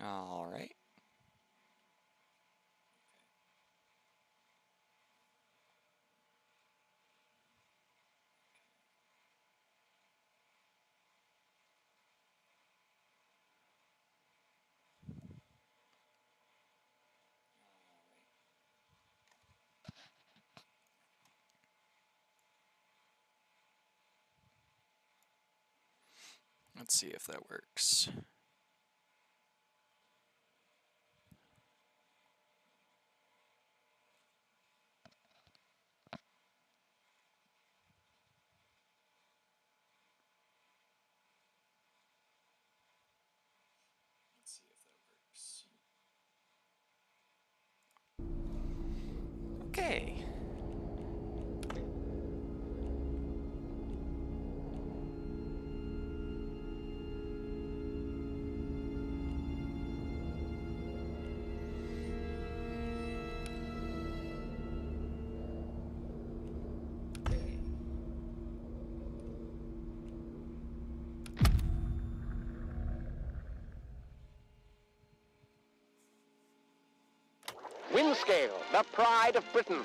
All right. Let's see if that works. Let's see if that works. Okay. Windscale, the pride of Britain.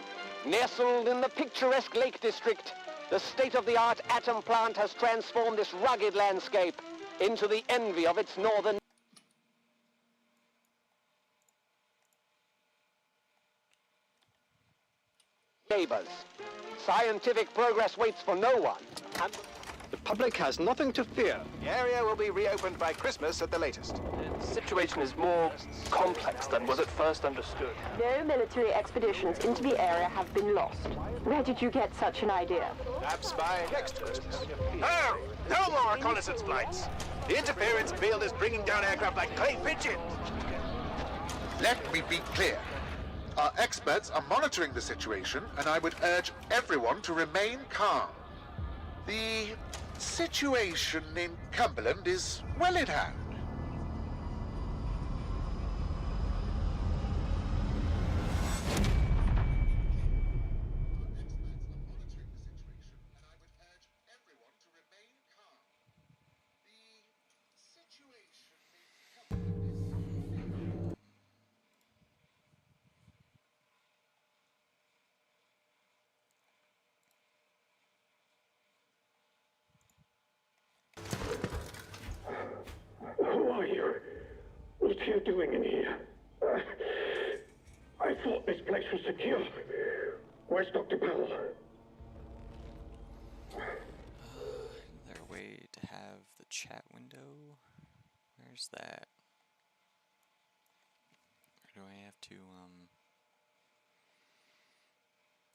Nestled in the picturesque Lake District, the state-of-the-art atom plant has transformed this rugged landscape into the envy of its northern neighbors. Scientific progress waits for no one, and The public has nothing to fear. The area will be reopened by Christmas at the latest. The situation is more complex than was at first understood. No military expeditions into the area have been lost. Where did you get such an idea? Perhaps by next Christmas. No! No more reconnaissance flights! The interference field is bringing down aircraft like clay pigeons! Let me be clear. Our experts are monitoring the situation, and I would urge everyone to remain calm. The situation in Cumberland is well in hand. Who are you? What are you doing in here? I thought this place was secure. Where's Dr. Powell? Is there a way to have the chat window? Where's that? Or do I have to,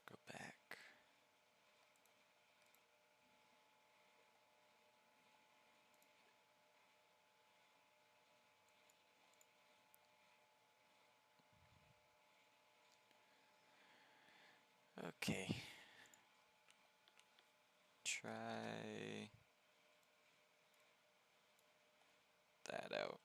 go back? Okay. Try that out.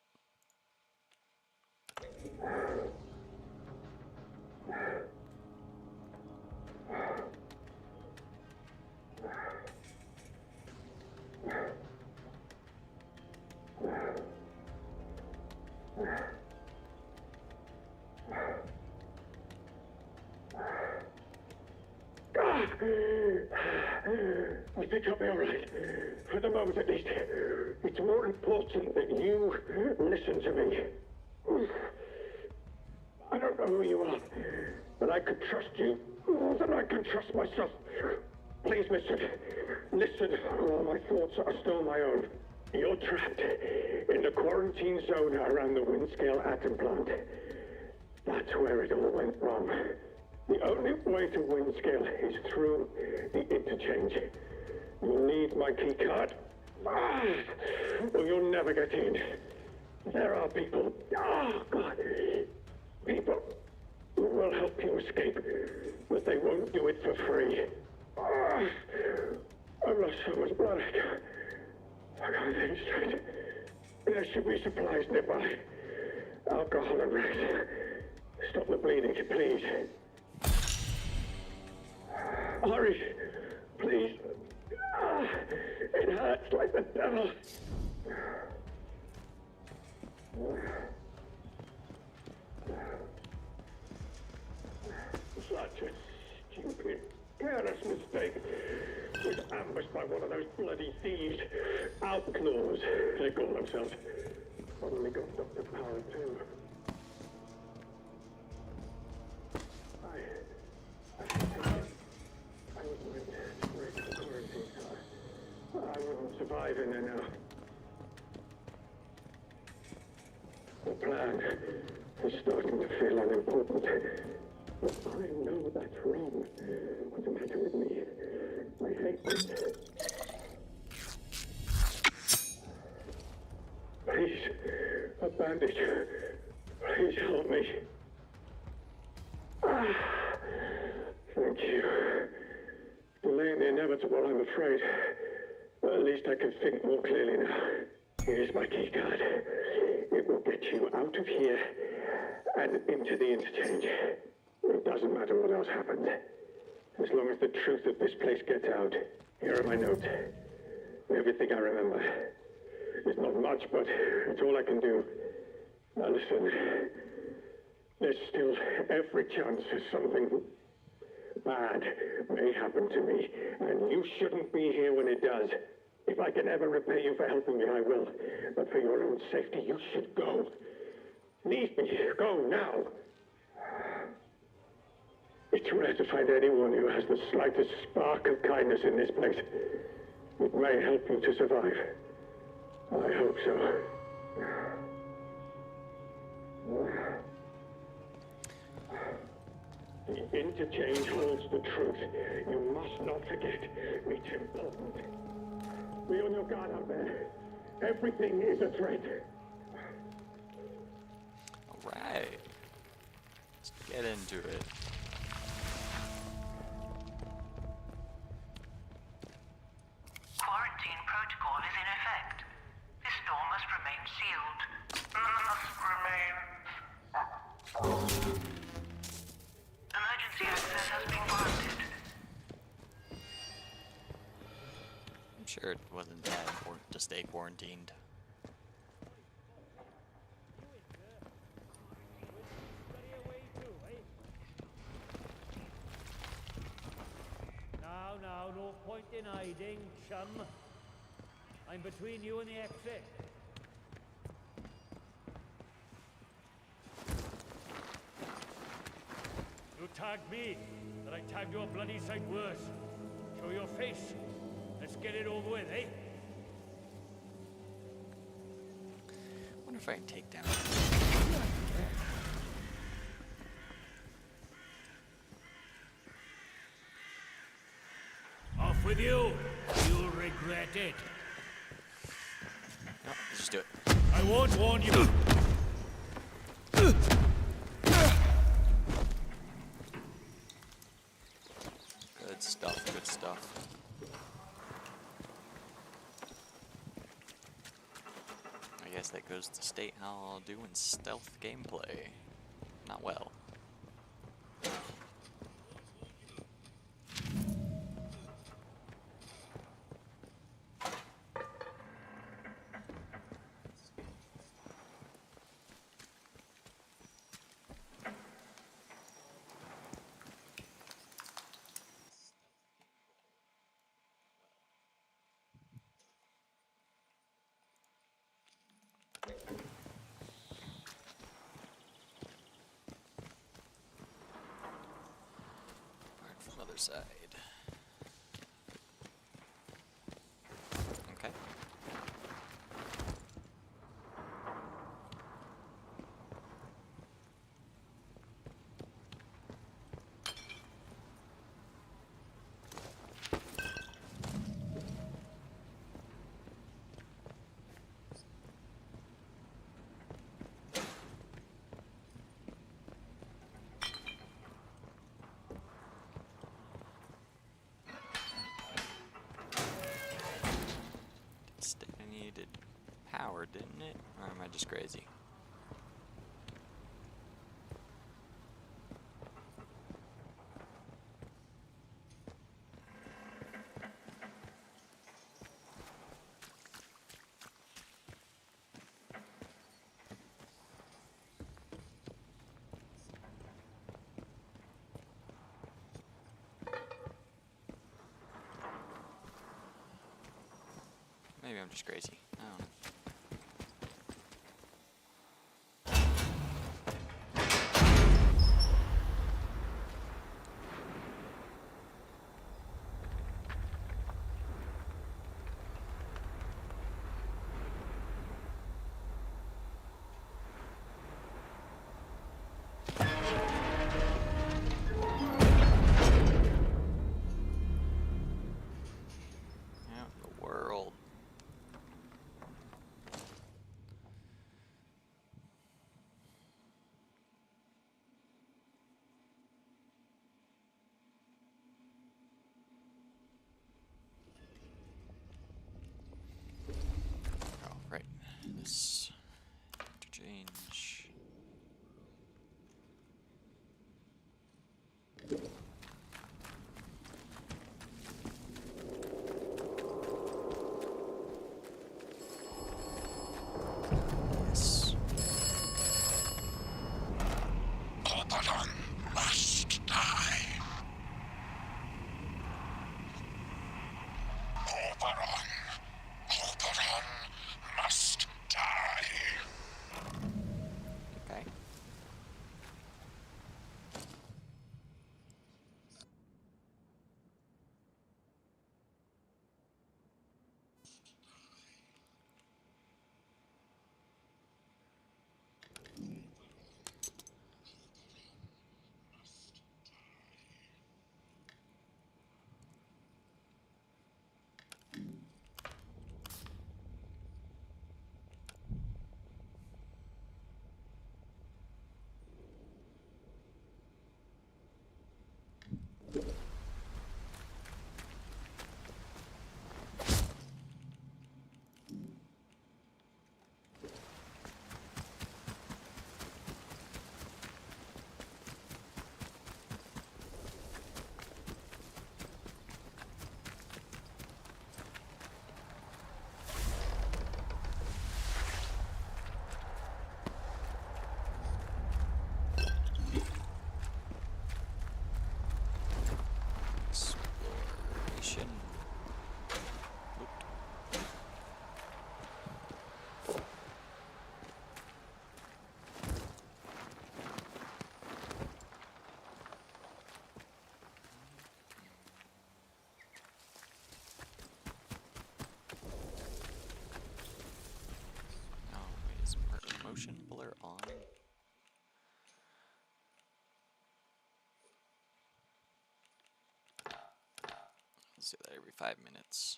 I think I'll be all right. For the moment, at least. It's more important that you listen to me. I don't know who you are, but I could trust you more than I can trust myself. Please listen. Listen. All my thoughts are still my own. You're trapped in the quarantine zone around the Windscale atom plant. That's where it all went wrong. The only way to Windscale is through the interchange. You'll need my key card. Or you'll never get in. There are people, God, people who will help you escape, but they won't do it for free. I've lost so much blood. I can't think straight. There should be supplies nearby. Alcohol and rest. Stop the bleeding, please. Hurry, please. It hurts like the devil. careless mistake. Was ambushed by one of those bloody thieves. Outlaws, they call themselves. Suddenly got Dr. Power, too. I was meant to break the quarantine, so I wouldn't survive in there now. The plan is starting to feel unimportant. But I know that's wrong. What's the matter with me? I hate this. Please, a bandage. Please help me. Thank you. Delaying the inevitable, I'm afraid. But at least I can think more clearly now. Here's my key card. It will get you out of here and into the interchange. It doesn't matter what else happens. As long as the truth of this place gets out. Here are my notes. Everything I remember. It's not much, but it's all I can do. Now listen. There's still every chance that something bad may happen to me, and you shouldn't be here when it does. If I can ever repay you for helping me, I will. But for your own safety, you should go. Leave me. Go now. It's rare to find anyone who has the slightest spark of kindness in this place. It may help you to survive. I hope so. The interchange holds the truth. You must not forget. It's important. Be on your guard out there. Everything is a threat. Alright. Let's get into it. Quarantine protocol is in effect. This door must remain sealed. Emergency access has been granted. I'm sure it wasn't that important to stay quarantined. Now, no point in hiding, chum. I'm between you and the exit. You tagged me, but I tagged you a bloody sight worse. Show your face. Let's get it over with, eh? Wonder if I can take down. Off with you. You'll regret it. No, let's just do it. I won't warn you. Good stuff, good stuff. I guess that goes to state how I'll do in stealth gameplay. Not well. From the other side. Okay. Needed power, didn't it? Or am I just crazy? I'm just crazy. I don't know. Right. This interchange. Yes. Oberon must die. Oberon must die. Okay. Exploration. Oh, wait, is motion blur on? Let's do that every 5 minutes.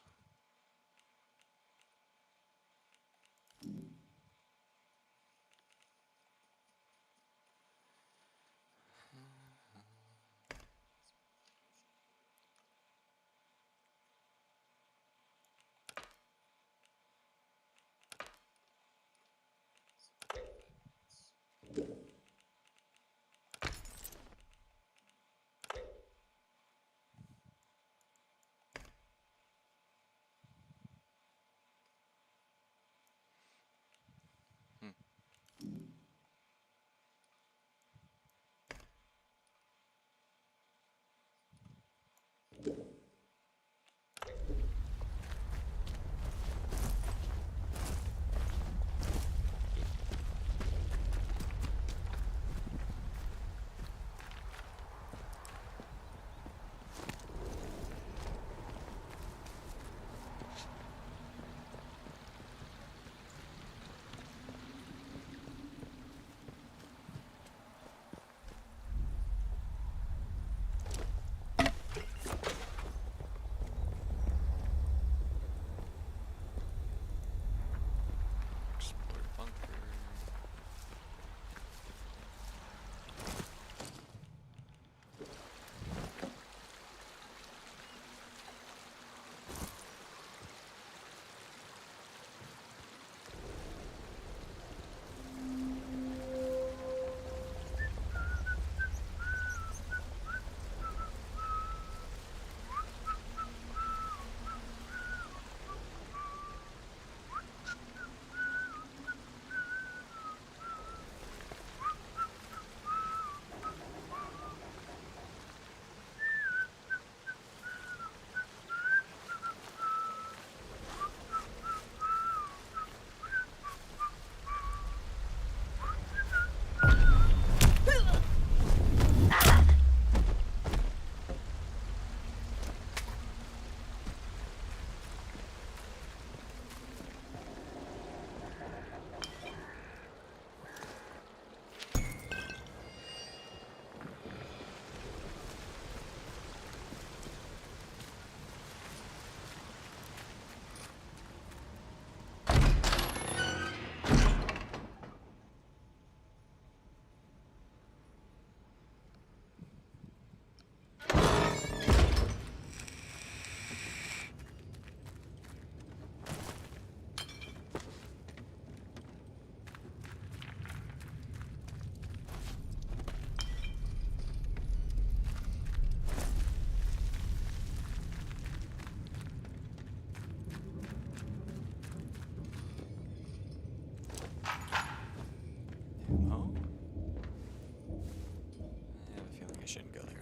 I shouldn't go there.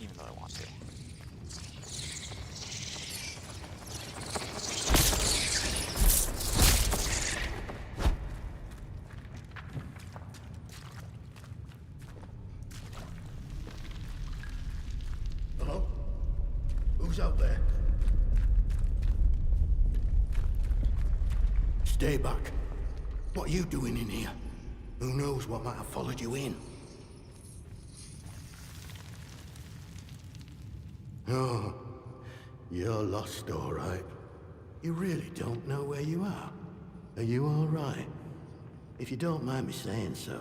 Even though I want to. Hello? Who's out there? Stay back. What are you doing in here? Who knows what might have followed you in? Oh, you're lost, all right. You really don't know where you are. Are you all right? If you don't mind me saying so,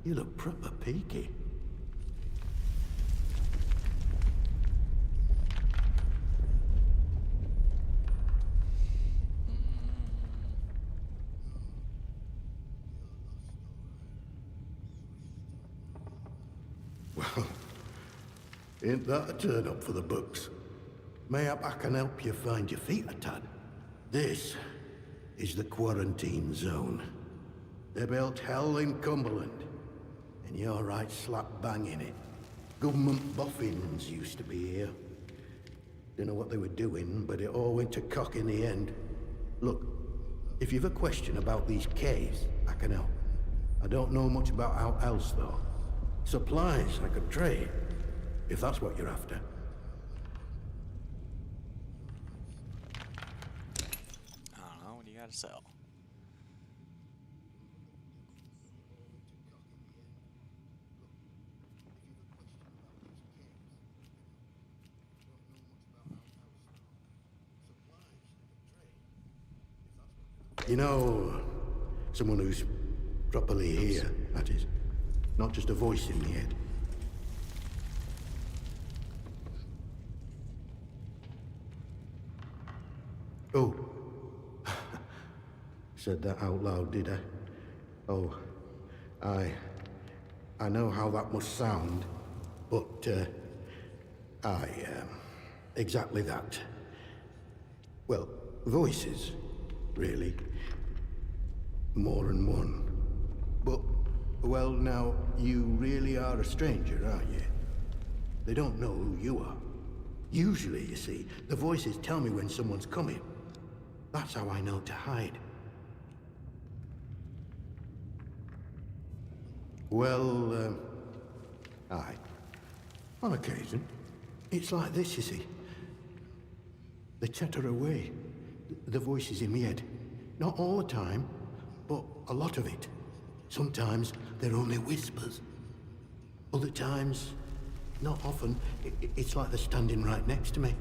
you look proper peaky. Well, ain't that a turn up for the books? Mayhap I can help you find your feet a tad. This is the quarantine zone. They built hell in Cumberland, and you're right slap bang in it. Government boffins used to be here. Don't know what they were doing, but it all went to cock in the end. Look, if you've a question about these caves, I can help. I don't know much about how else, though. Supplies I could trade, if that's what you're after. I don't know, what do you gotta sell? You know, someone who's properly here, that is. Not just a voice in the head. Oh. Said that out loud, did I? Oh. I know how that must sound, but, exactly that. Well, voices, really. More than one. But, well, now, you really are a stranger, aren't you? They don't know who you are. Usually, you see, the voices tell me when someone's coming. That's how I know to hide. Well, aye. On occasion. It's like this, you see. They chatter away. The voices in my head. Not all the time, but a lot of it. Sometimes they're only whispers. Other times, not often, it's like they're standing right next to me.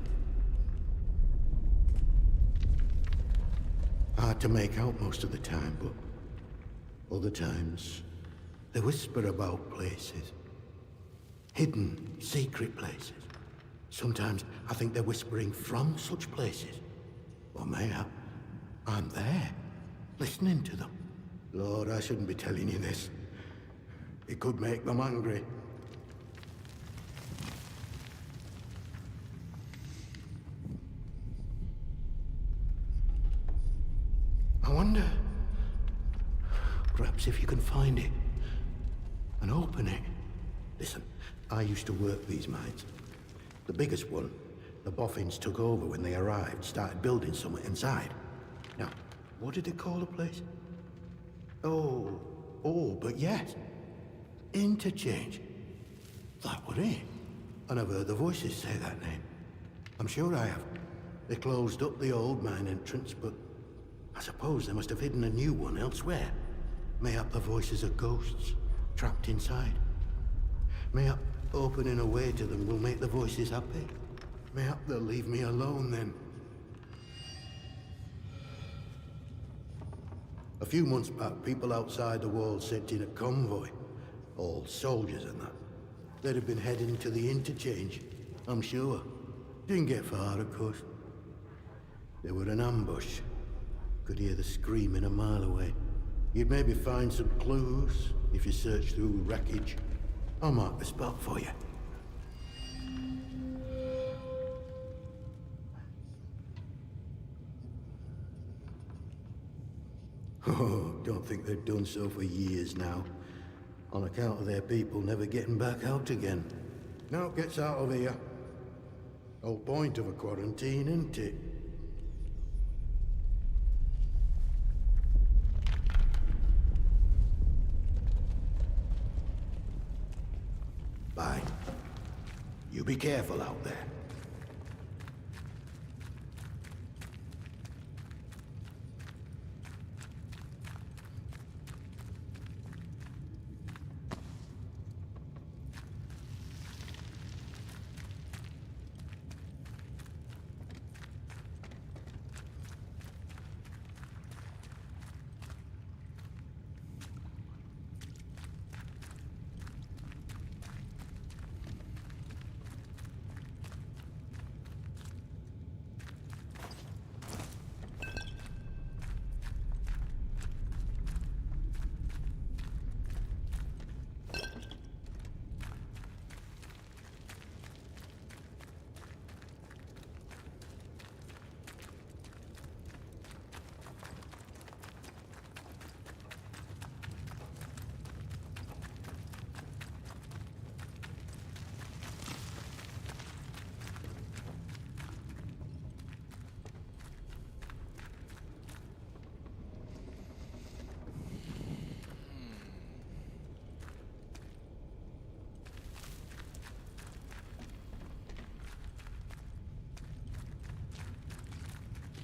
Hard to make out most of the time, but other times, they whisper about places. Hidden, secret places. Sometimes I think they're whispering from such places. Or mayhap I'm there, listening to them. Lord, I shouldn't be telling you this. It could make them angry. I wonder... perhaps if you can find it and open it. Listen, I used to work these mines. The biggest one, the boffins took over when they arrived, started building something inside. Now, what did they call the place? Oh, but yes. Interchange. That was it. And I've heard the voices say that name. I'm sure I have. They closed up the old mine entrance, but I suppose they must have hidden a new one elsewhere. Mayhap the voices are ghosts, trapped inside. Mayhap opening a way to them will make the voices happy. Mayhap they'll leave me alone then. A few months back, people outside the walls sent in a convoy. All soldiers and that. They'd have been heading to the interchange, I'm sure. Didn't get far, of course. They were an ambush. Could hear the screaming a mile away. You'd maybe find some clues if you search through wreckage. I'll mark the spot for you. Oh, don't think they've done so for years now. on account of their people never getting back out again. Now it gets out of here. Whole point of a quarantine, isn't it? Bye. You be careful out there.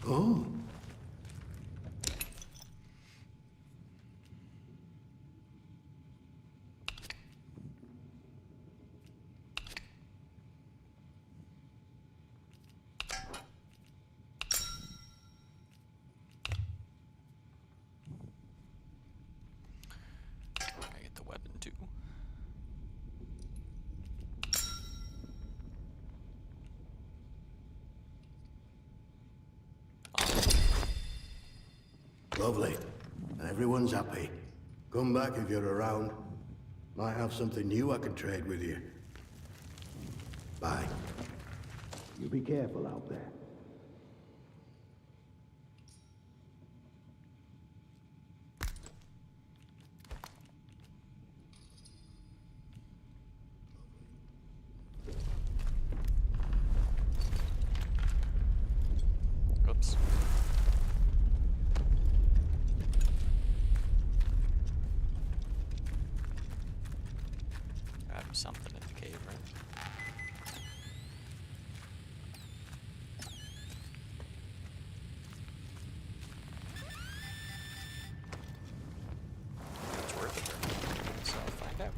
Oh. I get the weapon too. Lovely. And everyone's happy. Come back if you're around. Might have something new I can trade with you. Bye. You be careful out there. Oops. Something in the cave, right? It's worth it, so I'll find out.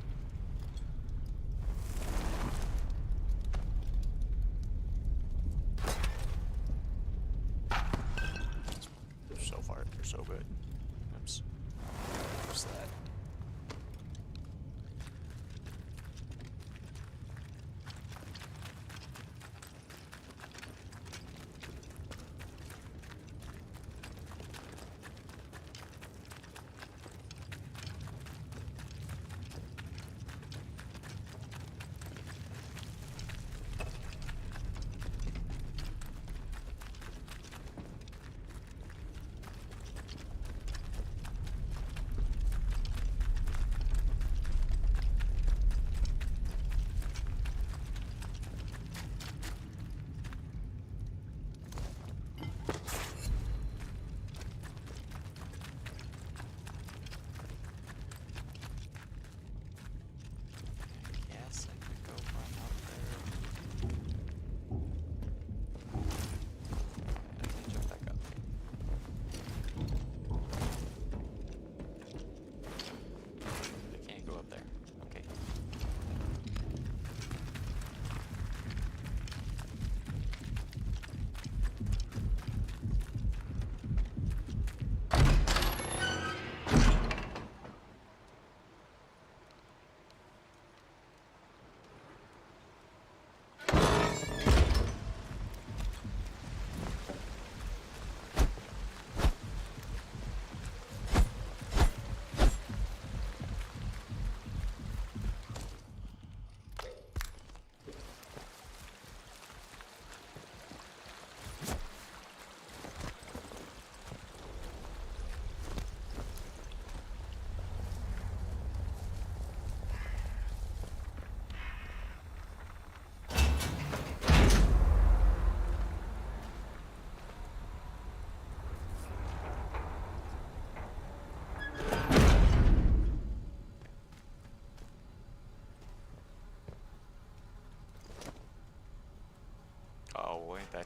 So far, they're so good. Oops. What's that?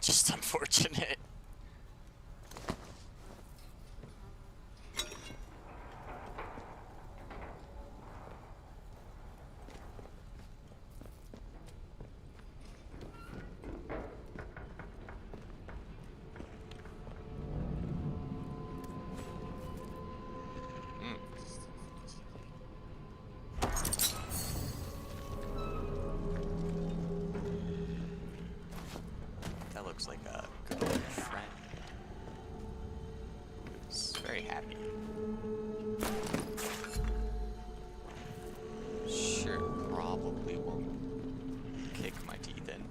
just unfortunate. That looks like a good old friend who's very happy. Sure, probably won't kick my teeth in.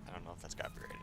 I don't know if that's copyrighted.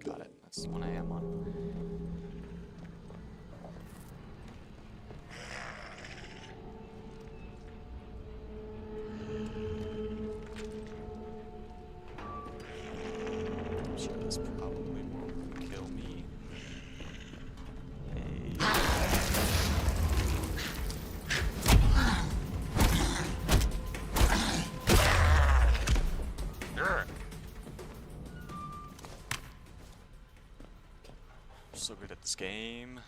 Got it. That's the one I am on. I'm sure this probably won't kill me. So good at this game.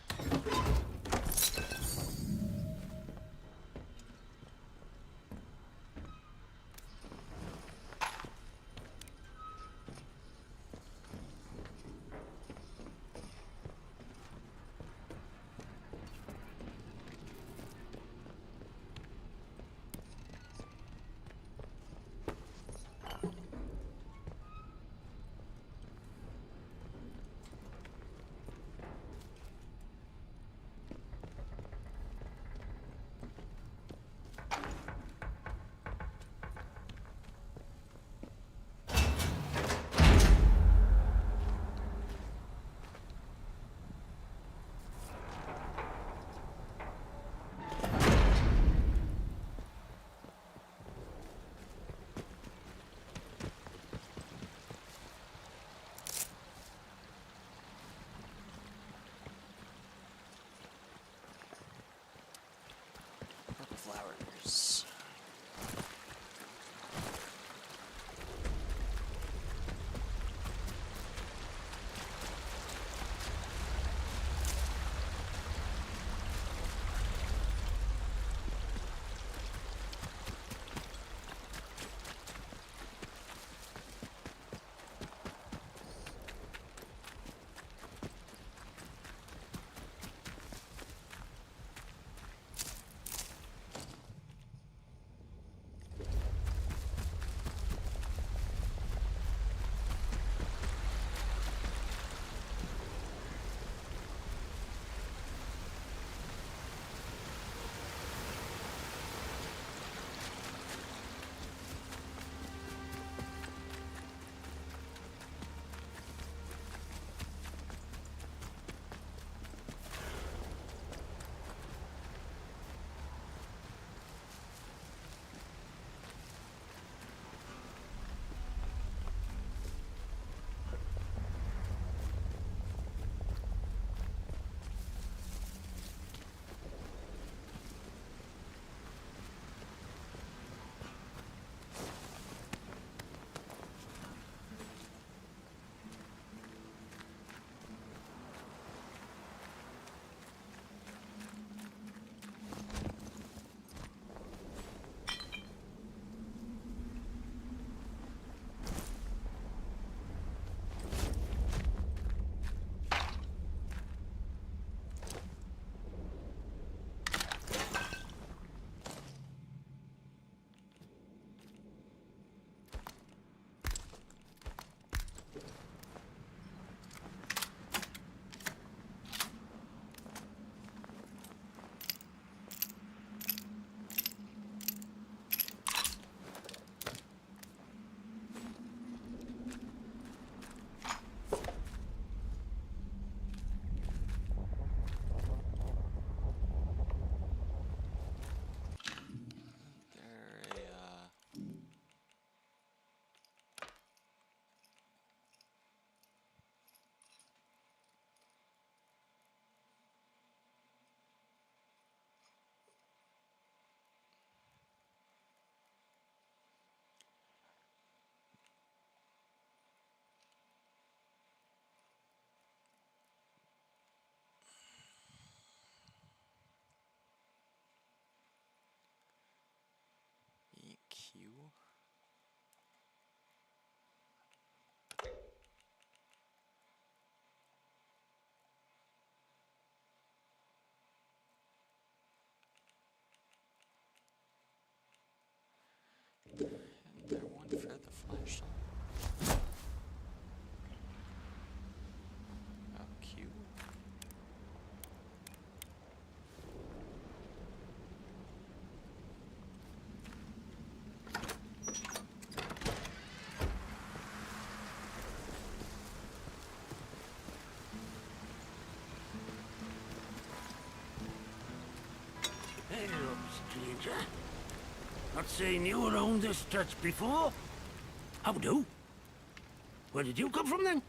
stranger. Not saying you around this stretch before. How do? Where did you come from then?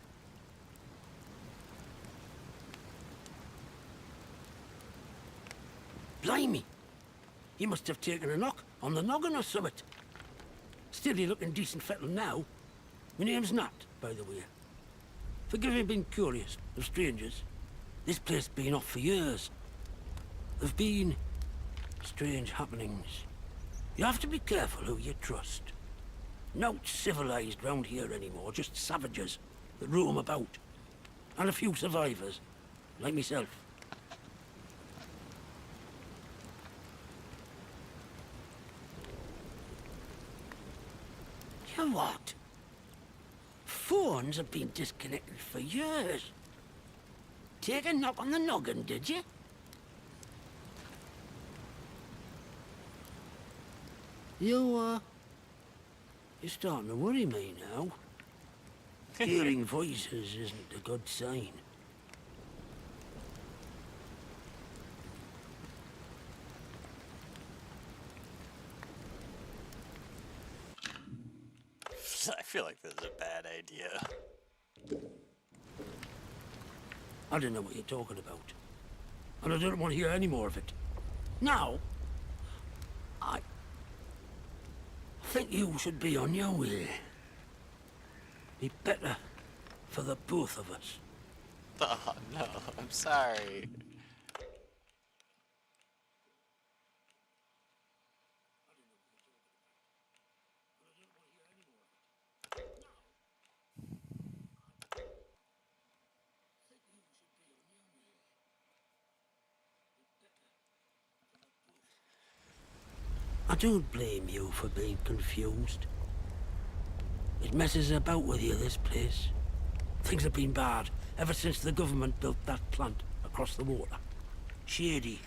Blimey! You must have taken a knock on the noggin or something. Still, you're looking decent fettle now. My name's Nat, by the way. Forgive me being curious of strangers. This place been off for years. There've been strange happenings. You have to be careful who you trust. Not civilized round here anymore, just savages that roam about. And a few survivors, like myself. You what? Phones have been disconnected for years. Take a knock on the noggin, did you? You're starting to worry me now. Hearing voices isn't a good sign. I feel like this is a bad idea. I don't know what you're talking about. And I don't want to hear any more of it. Now, I think you should be on your way. Be better for the both of us. Oh no, I'm sorry. I don't blame you for being confused. It messes about with you, this place. Things have been bad ever since the government built that plant across the water. Shady,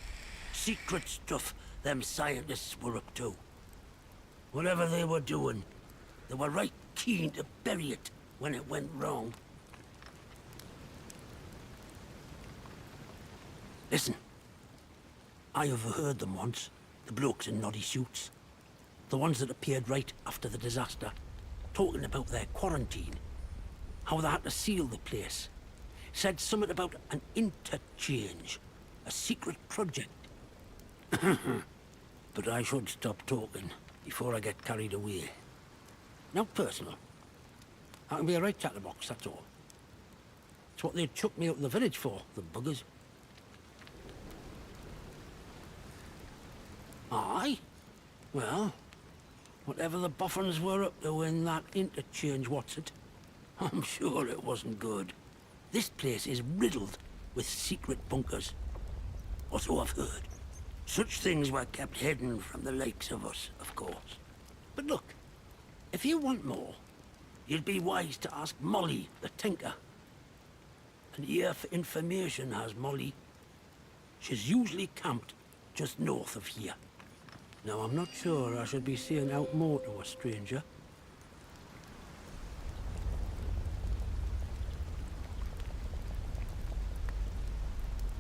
secret stuff them scientists were up to. Whatever they were doing, they were right keen to bury it when it went wrong. Listen, I overheard them once. The blokes in noddy suits. The ones that appeared right after the disaster. Talking about their quarantine. How they had to seal the place. Said something about an interchange. A secret project. But I should stop talking before I get carried away. Not personal. I can be a right chatterbox, that's all. It's what they chucked me out of the village for, the buggers. Aye. Well, whatever the boffins were up to in that interchange, what's it? I'm sure it wasn't good. This place is riddled with secret bunkers. Or so I've heard. Such things were kept hidden from the likes of us, of course. But look, if you want more, you'd be wise to ask Molly, the tinker. An ear for information has Molly. She's usually camped just north of here. Now, I'm not sure I should be saying out more to a stranger.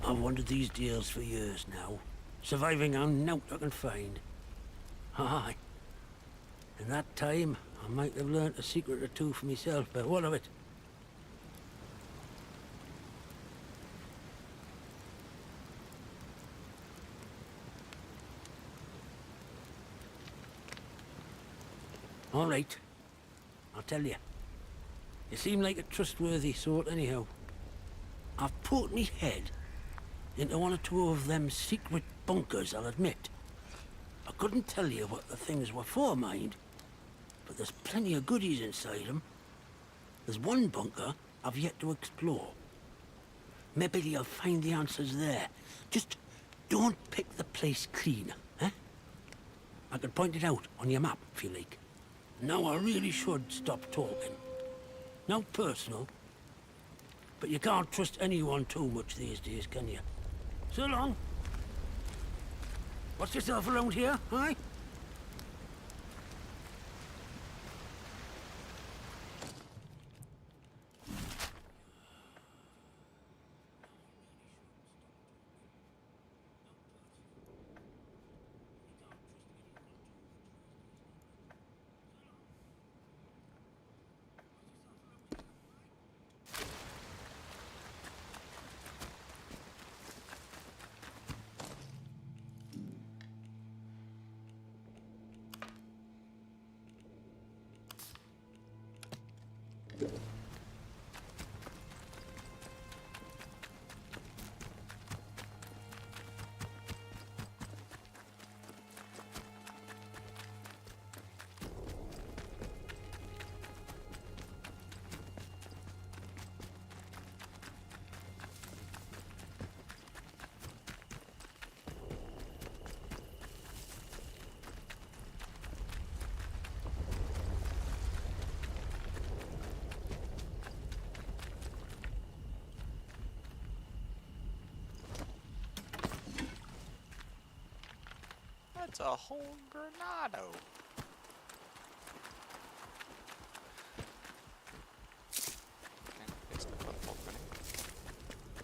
I've wanted these deals for years now, surviving on naught I can find. Aye. In that time, I might have learnt a secret or two for myself, but what of it? All right. I'll tell you. You seem like a trustworthy sort anyhow. I've put me head into one or two of them secret bunkers, I'll admit. I couldn't tell you what the things were for, mind, but there's plenty of goodies inside them. There's one bunker I've yet to explore. Maybe you'll find the answers there. Just don't pick the place clean, eh? I could point it out on your map, if you like. Now I really should stop talking. Not personal, but you can't trust anyone too much these days, can you? So long. Watch yourself around here, aye? That's a whole Granado. Okay, fix the football grenade.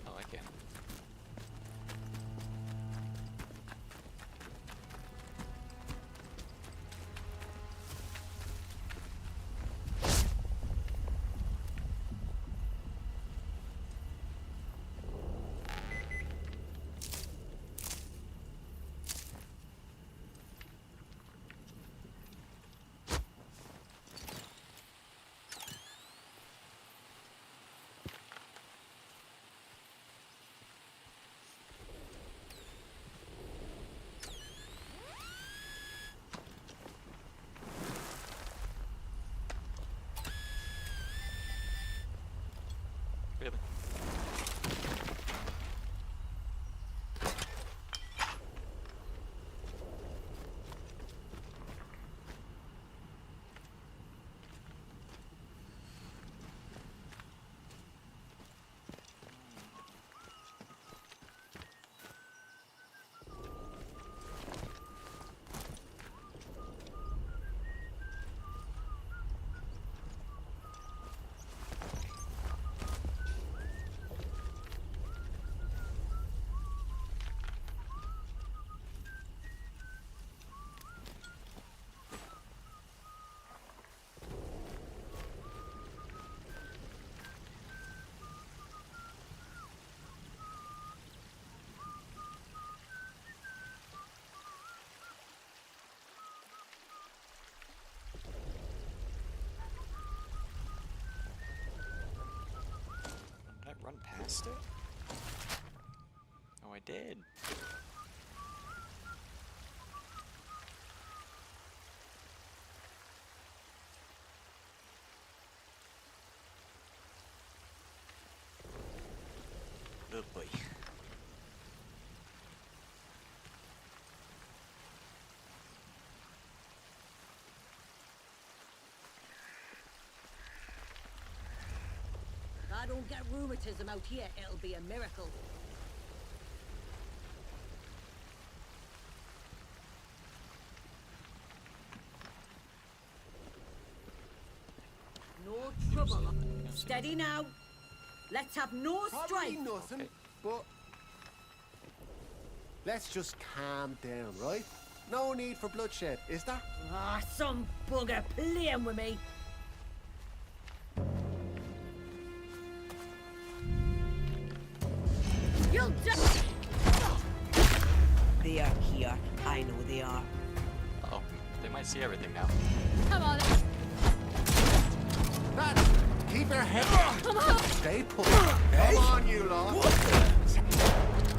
Oh, I can. Really? Did I run past it? Oh, I did. Oh boy. If I don't get rheumatism out here, it'll be a miracle. No trouble. Steady now. Let's have no strife. Nothing, but let's just calm down, right? No need for bloodshed, is there? Ah, some bugger playing with me. You'll die. They are here. I know they are. Uh oh, they might see everything now. Come on. Keep your head down. Come on. Stay put. Come on, you lot.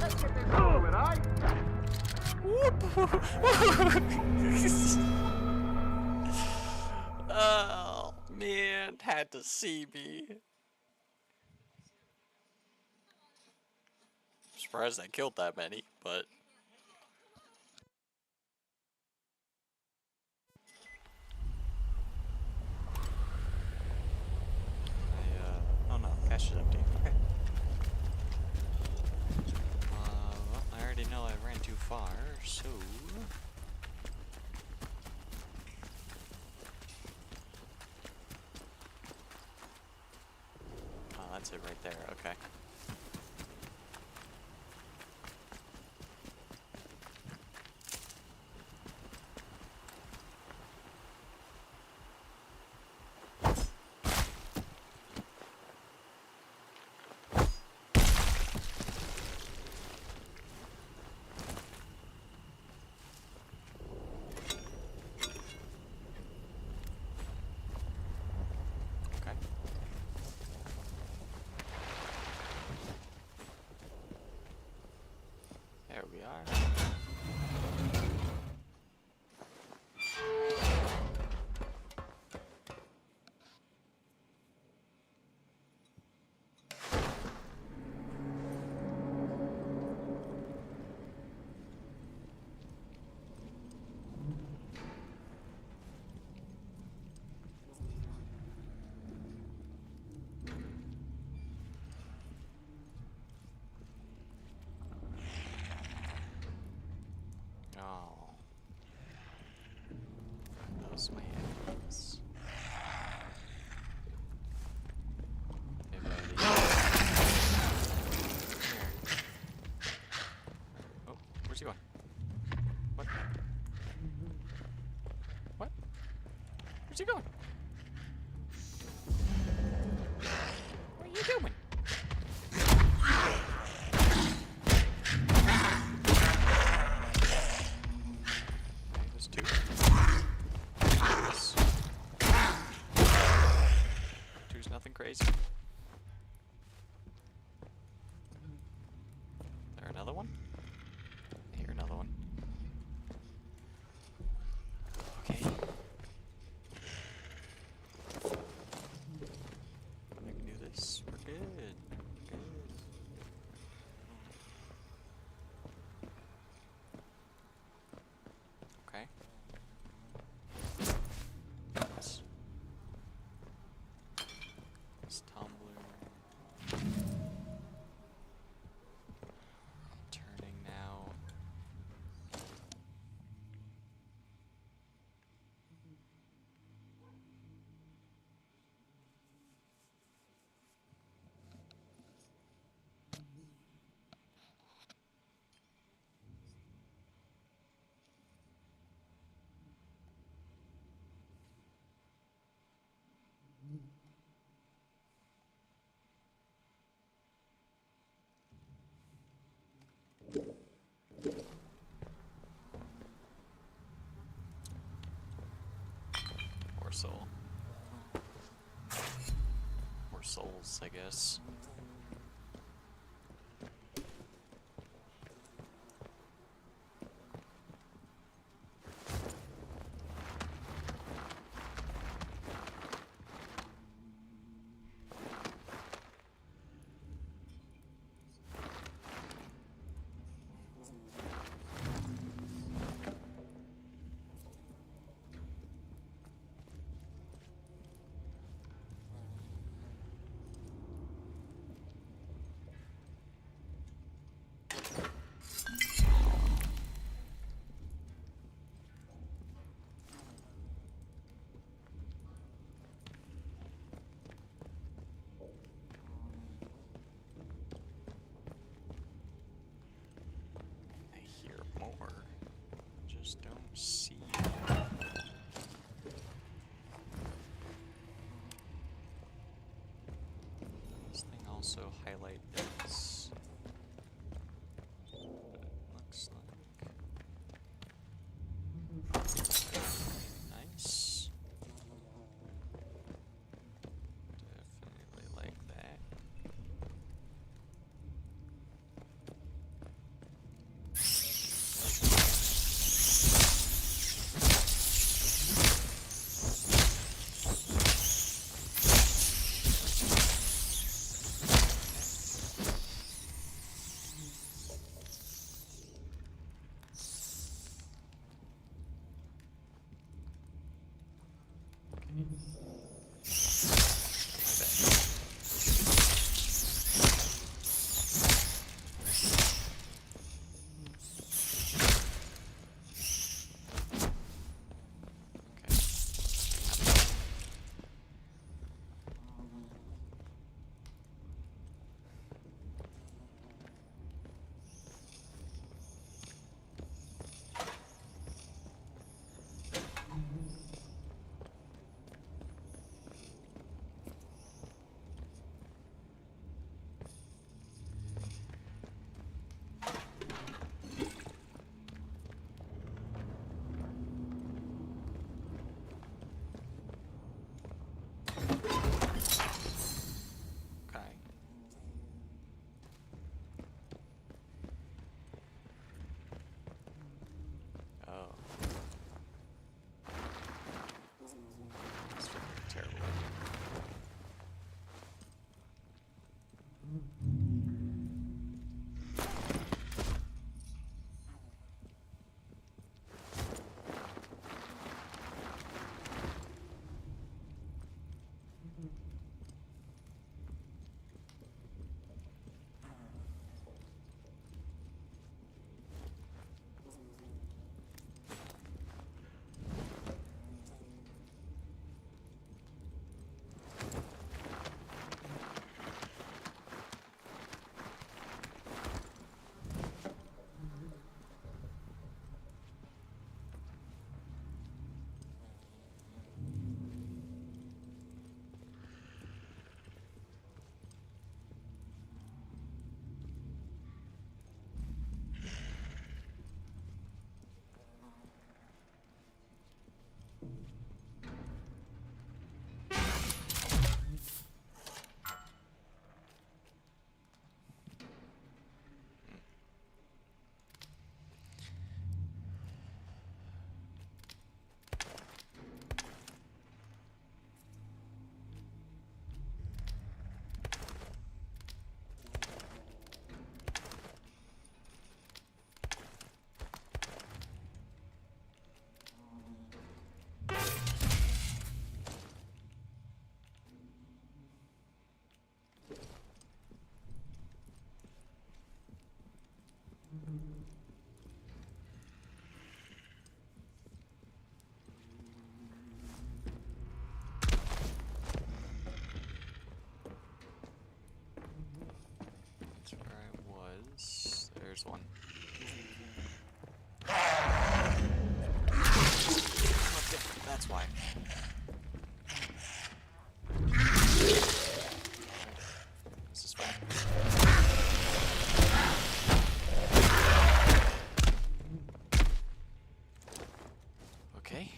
Let's get this moving, aye? Oh man, had to see me. Surprised I killed that many, but oh no, cache is empty. Okay. Well, I already know I ran too far, so oh, that's it right there. Okay. Where's he going? What are you doing? Okay, there's two. Two's nothing crazy. There another one? I hear another one. Okay. I can do this. We're good. Good. Okay. Nice. This tumbler. Turning now. Or soul. Or souls, I guess. I hear more. Just don't see. This thing also highlight this. Looks like nice. Definitely like that. there's one. That's why. This is fine. Okay.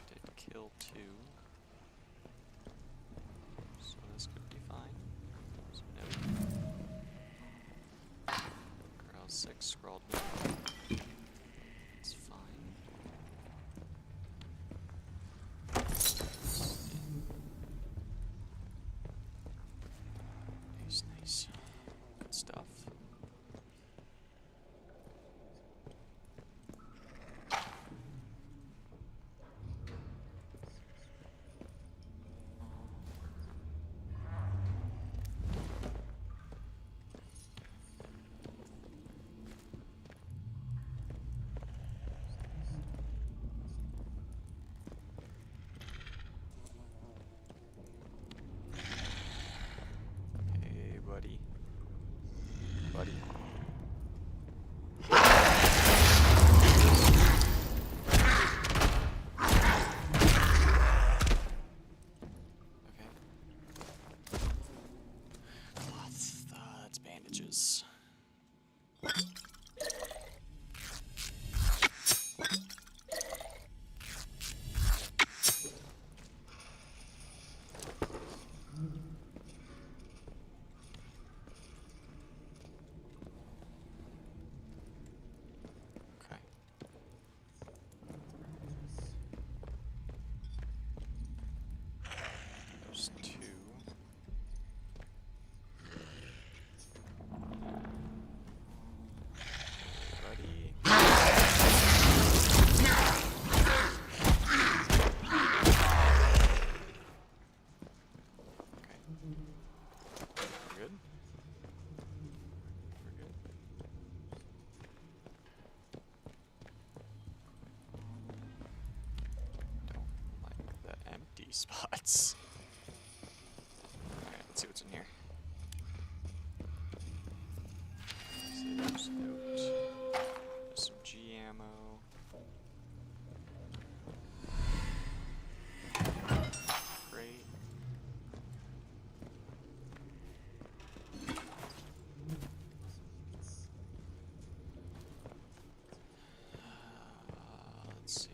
Did kill 2. So this could be fine. So no. Growl 6 scrawled me. It's fine. Nice, nice. Good stuff. Hey, buddy. Buddy. Okay. Cloth. That's bandages. Okay. There's 2. Buddy. Okay. We're good? We're good? Don't like the empty spots. Alright, let's see what's in here. There's note. There's some G ammo. Great. Let's see.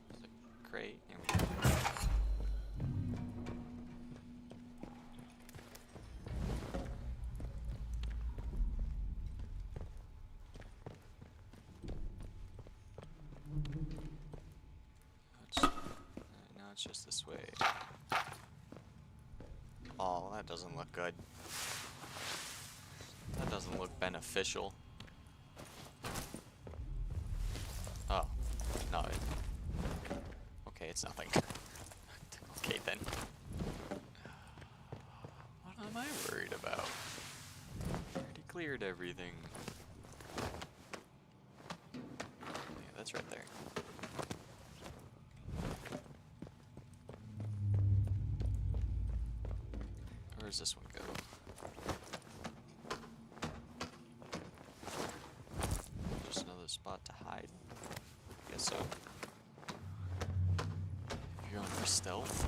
There's a crate. Here we go. Now it's just this way. Oh, that doesn't look good. That doesn't look beneficial. Oh, no. Okay, it's nothing. Okay then. What am I worried about? Already cleared everything. Yeah, that's right there. Where does this one go? Just another spot to hide. Guess so. You're going for stealth.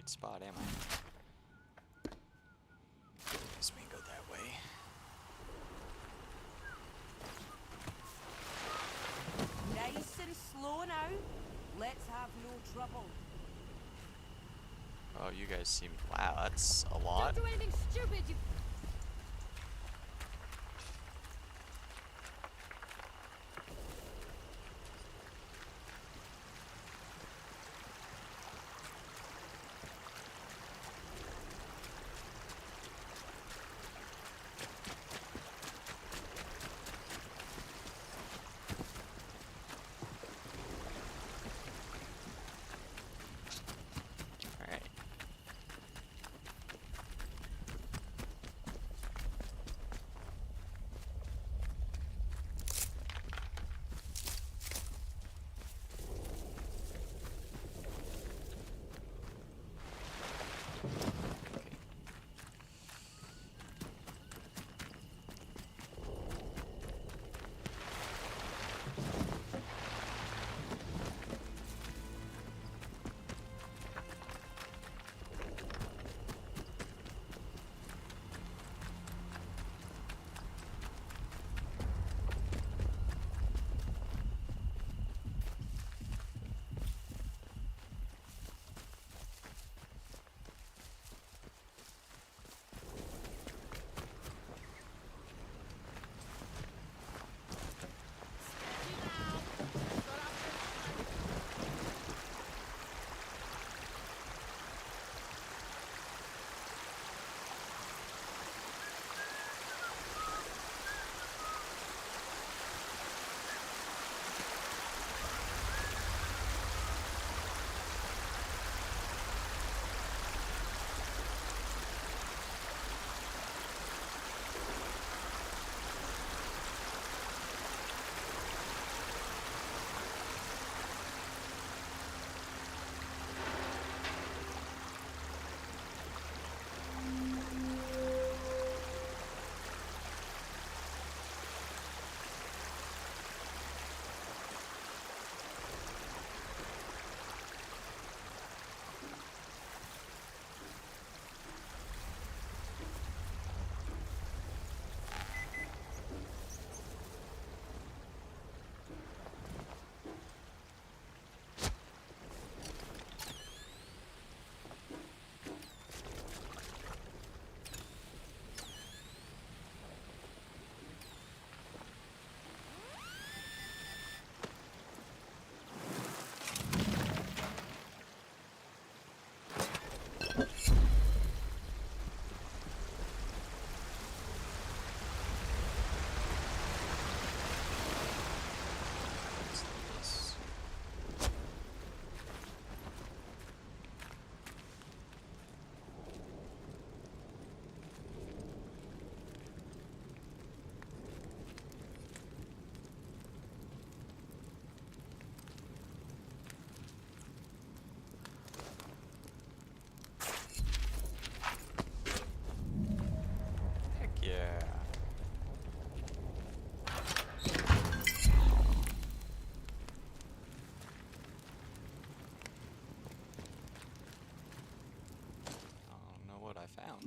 right spot, am I? Guess we can go that way. Nice and slow now. Let's have no trouble. Oh, you guys seem... Wow, that's a lot. Don't do anything stupid, you... Alright.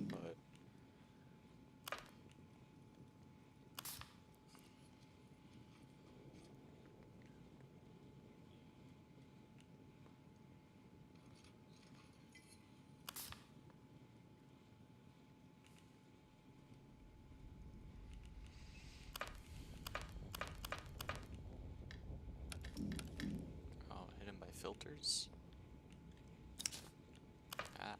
But hidden by filters. Ah.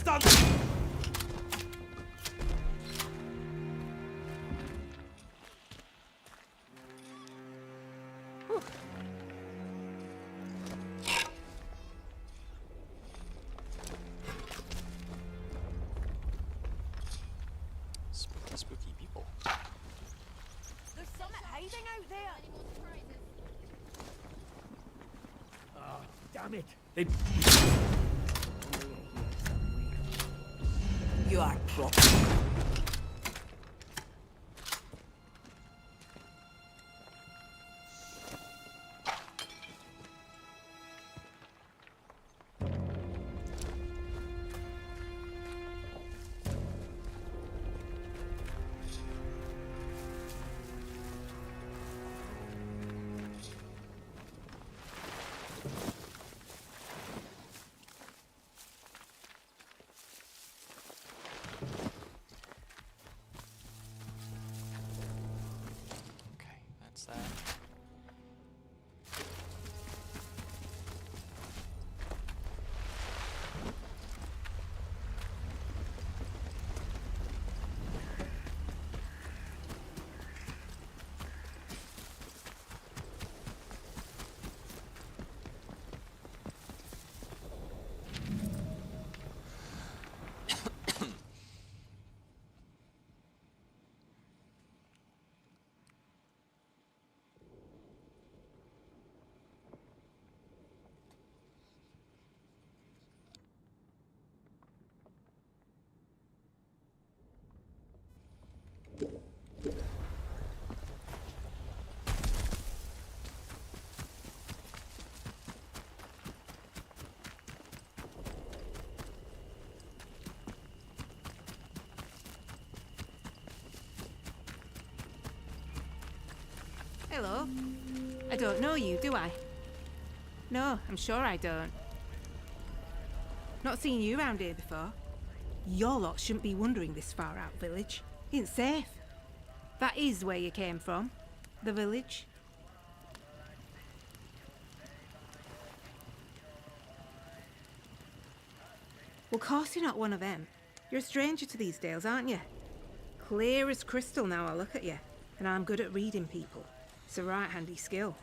bastard! Spooky, spooky people. There's something hiding out there. Oh, damn it. They... You are proper. Okay, that's that. Hello. I don't know you, do I? No, I'm sure I don't. Not seen you around here before. Your lot shouldn't be wandering this far out village. It ain't safe. That is where you came from. The village. Well, course you're not one of them. You're a stranger to these dales, aren't you? Clear as crystal now I look at you. And I'm good at reading people. It's a right handy skill.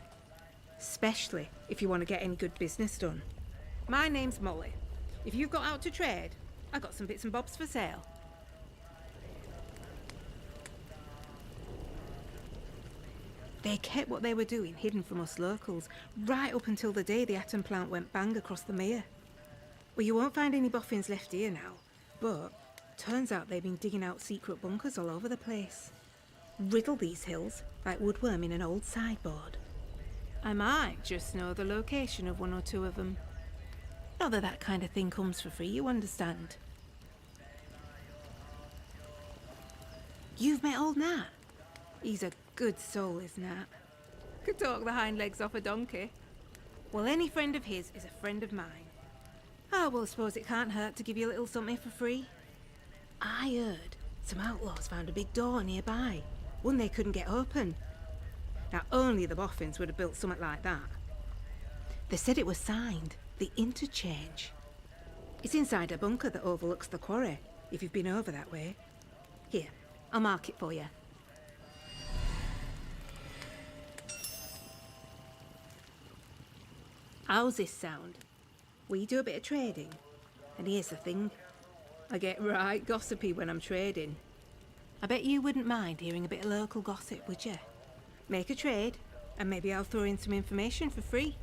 Especially if you want to get any good business done. My name's Molly. If you've got out to trade, I got some bits and bobs for sale. They kept what they were doing hidden from us locals, right up until the day the atom plant went bang across the mere. Well, you won't find any boffins left here now, but turns out they've been digging out secret bunkers all over the place. Riddle these hills like woodworm in an old sideboard. I might just know the location of one or two of them. Not that that kind of thing comes for free, you understand. You've met old Nat? He's a good soul, is Nat. Could talk the hind legs off a donkey. Well, any friend of his is a friend of mine. Ah, well, I suppose it can't hurt to give you a little something for free. I heard some outlaws found a big door nearby, one they couldn't get open. Now, only the boffins would have built something like that. They said it was signed, the Interchange. It's inside a bunker that overlooks the quarry, if you've been over that way. Here, I'll mark it for you. How's this sound? We do a bit of trading. And here's the thing. I get right gossipy when I'm trading. I bet you wouldn't mind hearing a bit of local gossip, would you? Make a trade, and maybe I'll throw in some information for free.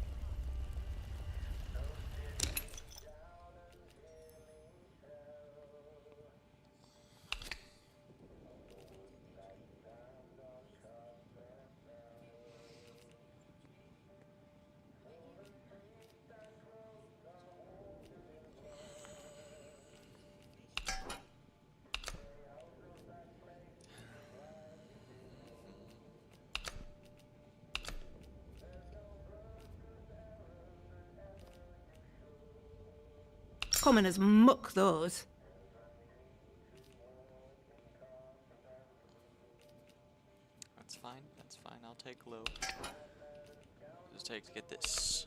Common as muck, those. That's fine, I'll take low. Just take to get this.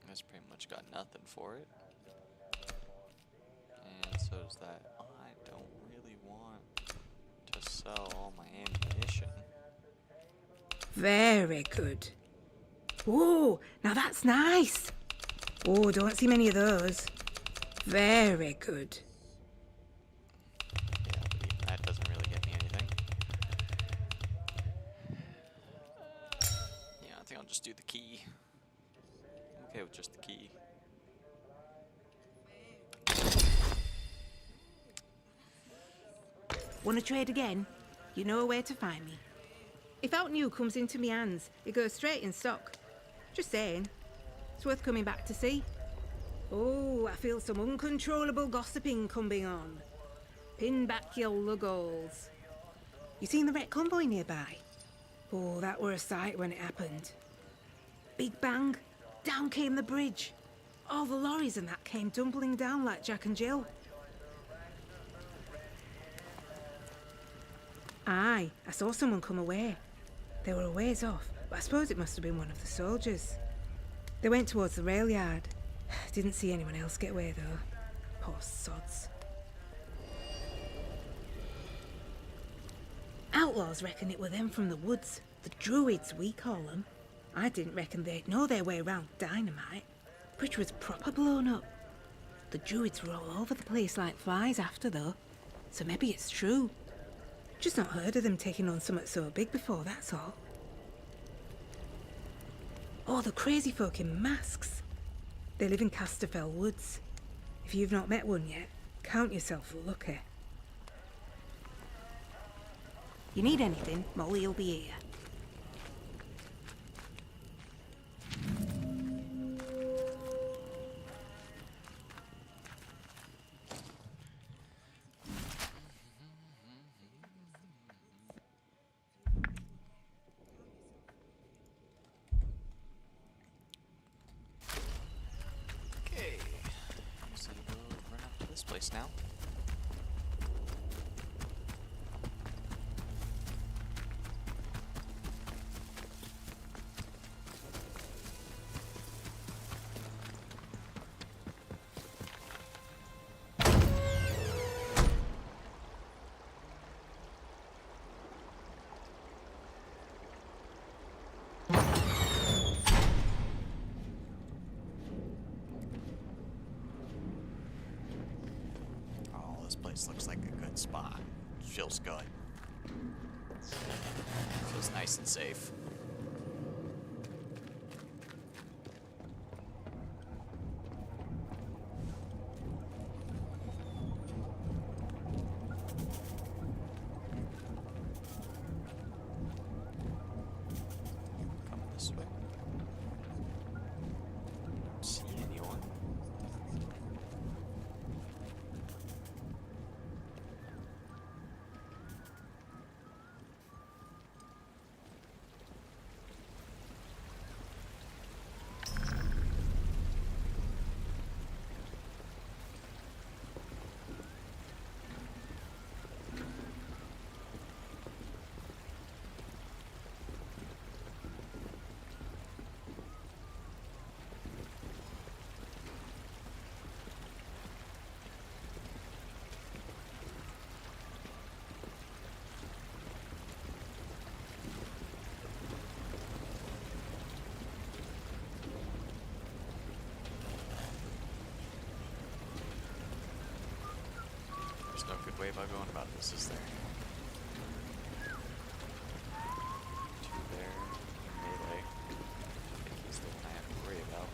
That's pretty much got nothing for it. So is that I don't really want to sell all my ammunition. Very good. Whoa, now that's nice. Oh, don't see many of those. Very good. Yeah, but even that doesn't really get me anything. Yeah, I think I'll just do the key. I'm okay with just the key. Want to trade again? You know where to find me. If out new comes into me hands, it goes straight in stock. Just saying. It's worth coming back to see. Oh, I feel some uncontrollable gossiping coming on. Pin back your luggles. You seen the wrecked convoy nearby? Oh, that were a sight when it happened. Big bang, down came the bridge. All the lorries and that came tumbling down like Jack and Jill. Aye, I saw someone come away. They were a ways off, but I suppose it must have been one of the soldiers. They went towards the rail yard. Didn't see anyone else get away though. Poor sods. Outlaws reckon it were them from the woods. The druids, we call them. I didn't reckon they'd know their way round dynamite. Bridge was proper blown up. The druids were all over the place like flies after though. So maybe it's true. Just not heard of them taking on something so big before, that's all. Oh, the crazy folk in masks. They live in Casterfell Woods. If you've not met one yet, count yourself lucky. You need anything, Molly'll be here. Place now. This place looks like a good spot. Feels good. Feels nice and safe. Come this way. Don't see anyone. There's no good way about going about this, is there? Two there, melee. I think he's the one I have to worry about.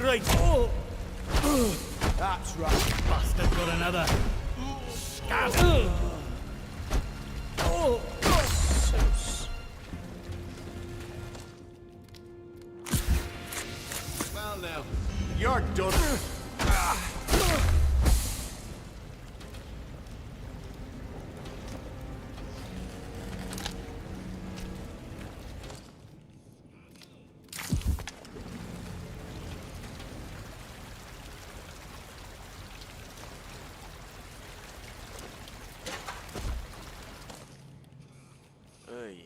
Right. Oh! That's right. Bastard got another. Scab. Well now, you're done. Oy.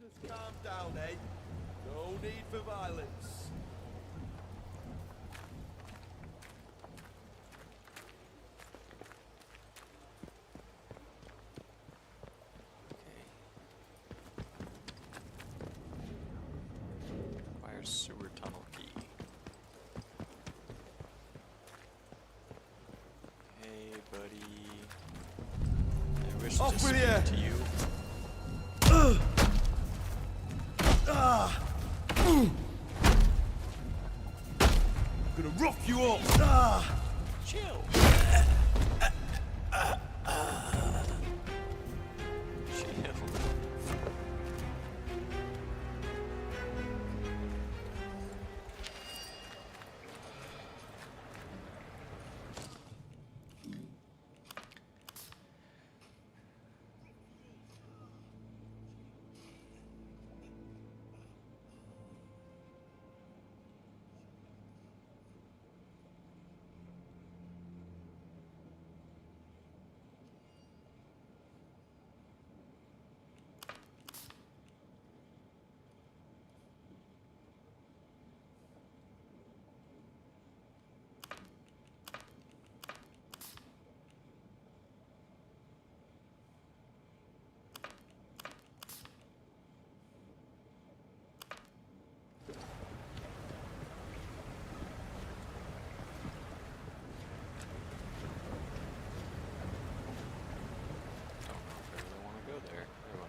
Just calm down, eh? No need for violence. Where's sewer tunnel key? Hey, buddy. I wish Off to with speak you. to you. Gonna rough you up. Chill. Chill.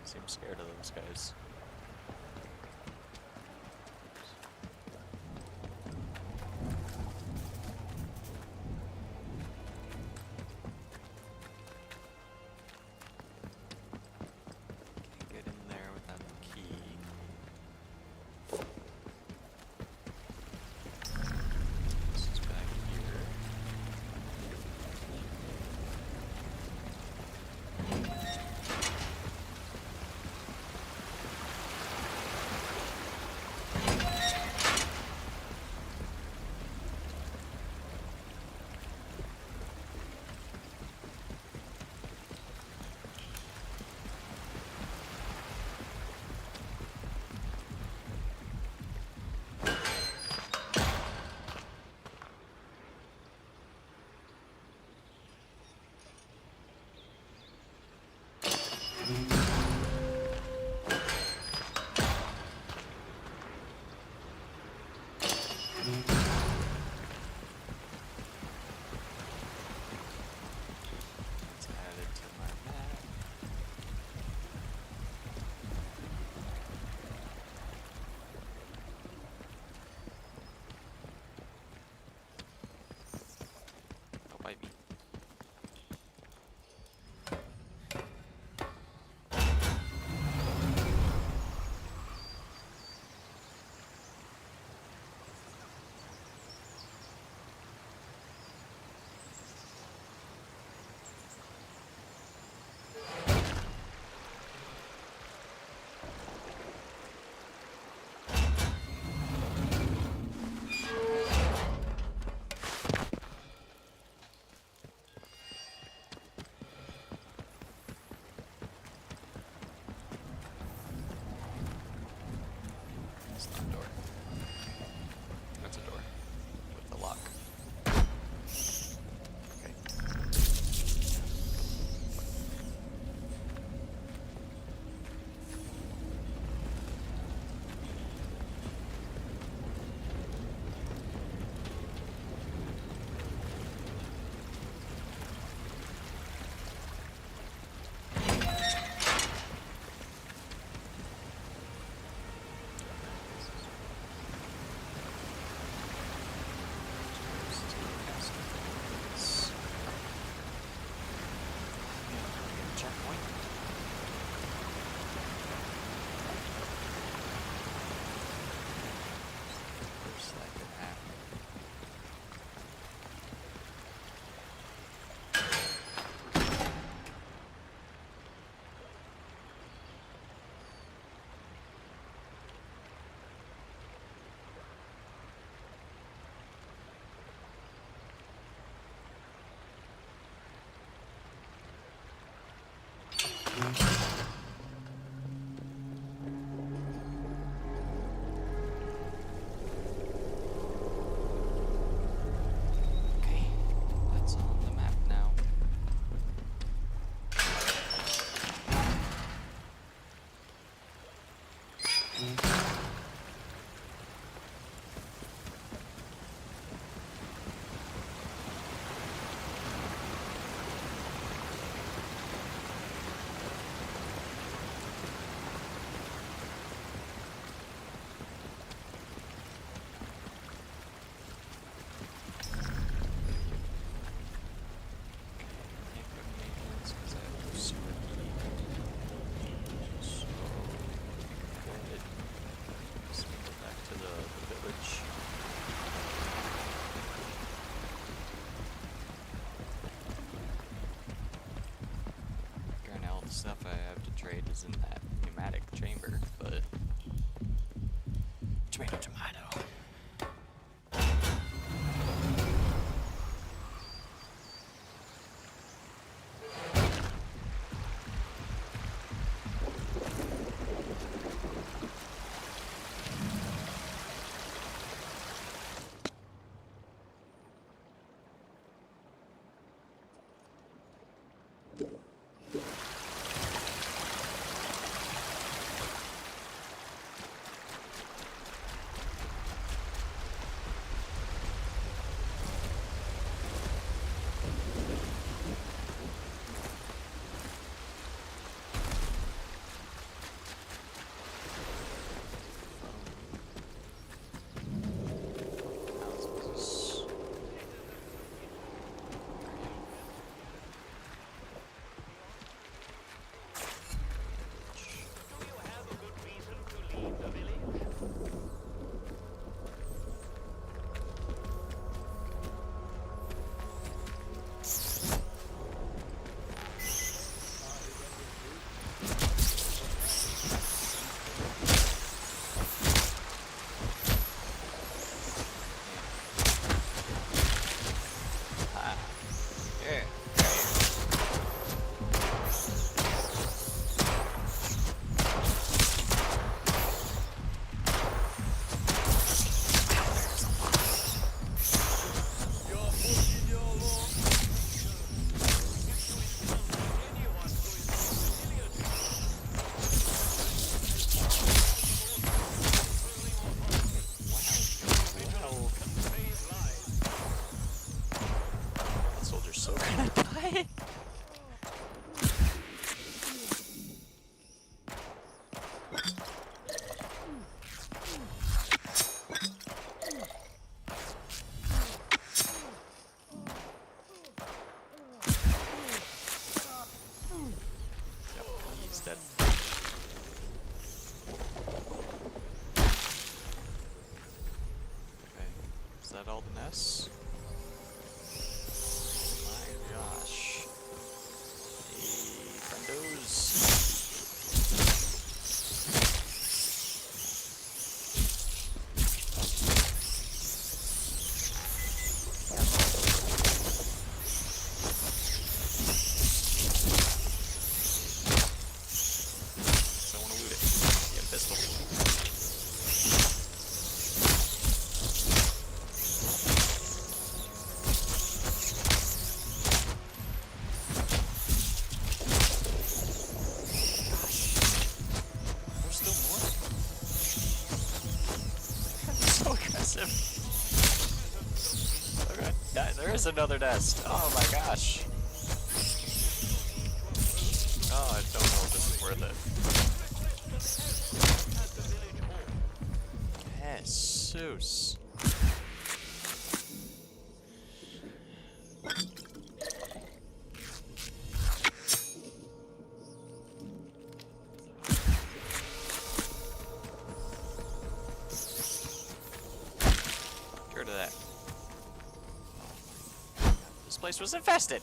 Seems scared of those guys. Can't get in there without the key. This is back here. Let's add it to my map. Don't bite me. Okay, that's on the map now. Stuff I have to trade is in that pneumatic chamber, but tomato, tomato. that all the nests? My gosh. Hey, friendos. There's another nest. Oh my gosh. Oh, I don't know if this is worth it. Jesus. Get rid of that. This place was infested.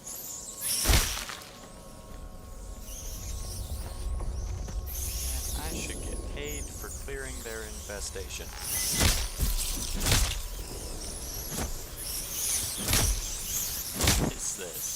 And I should get paid for clearing their infestation. What is this?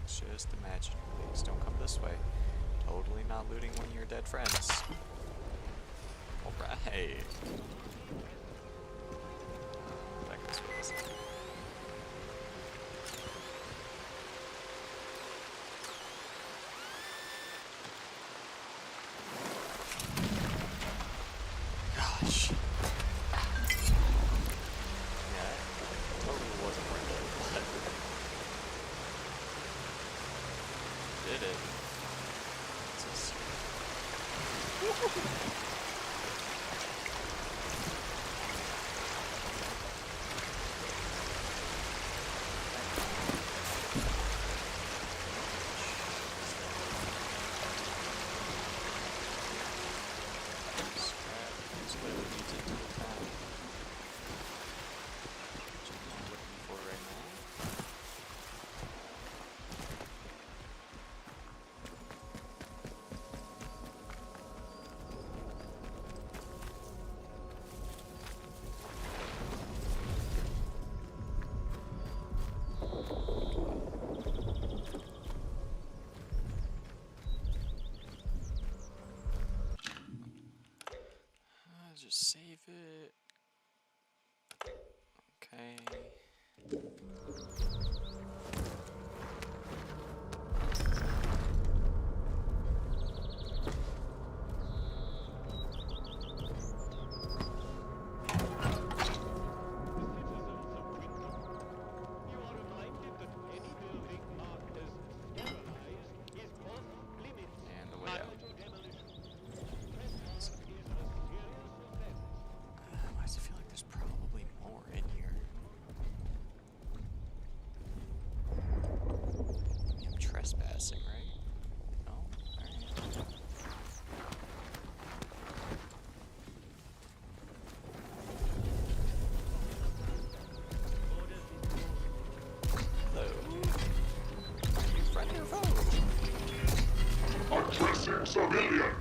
Just imagine. Please don't come this way. Totally not looting one of your dead friends. Alright. Back this way this time. Gosh. Yeah, it totally wasn't worth it, but did it. It's just... Just save it. Okay. And the way out. I just feel like there's probably more in here. I'm trespassing, right? No? Alright. Hello. Are you friend or foe? Addressing civilian.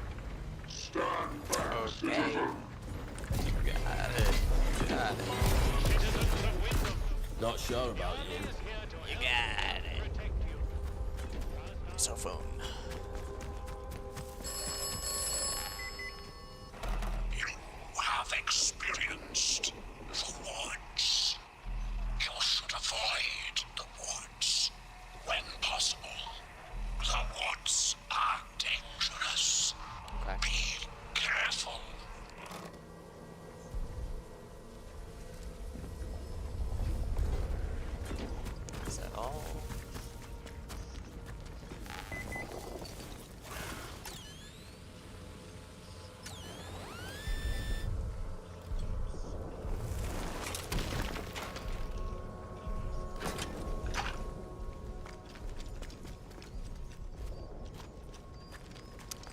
Stand back, citizen. Got it. Got it. Not sure about you. You got it. Cell phone. You have experienced the woods. You should avoid the woods when possible. The woods are dangerous. Okay. Be careful. Is that all?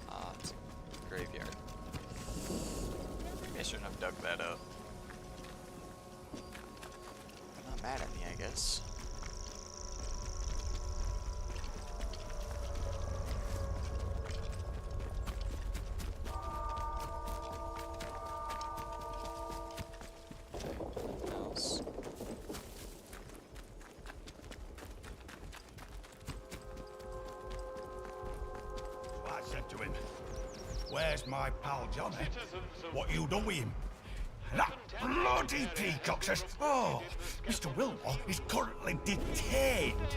Ah, it's a graveyard. Maybe I shouldn't have dug that up. They're not mad at me, I guess. Else. I said to him, "Where's my pal Johnny? What you done with him?" That bloody peacock says, "Oh, Mr. Wilmore is currently detained."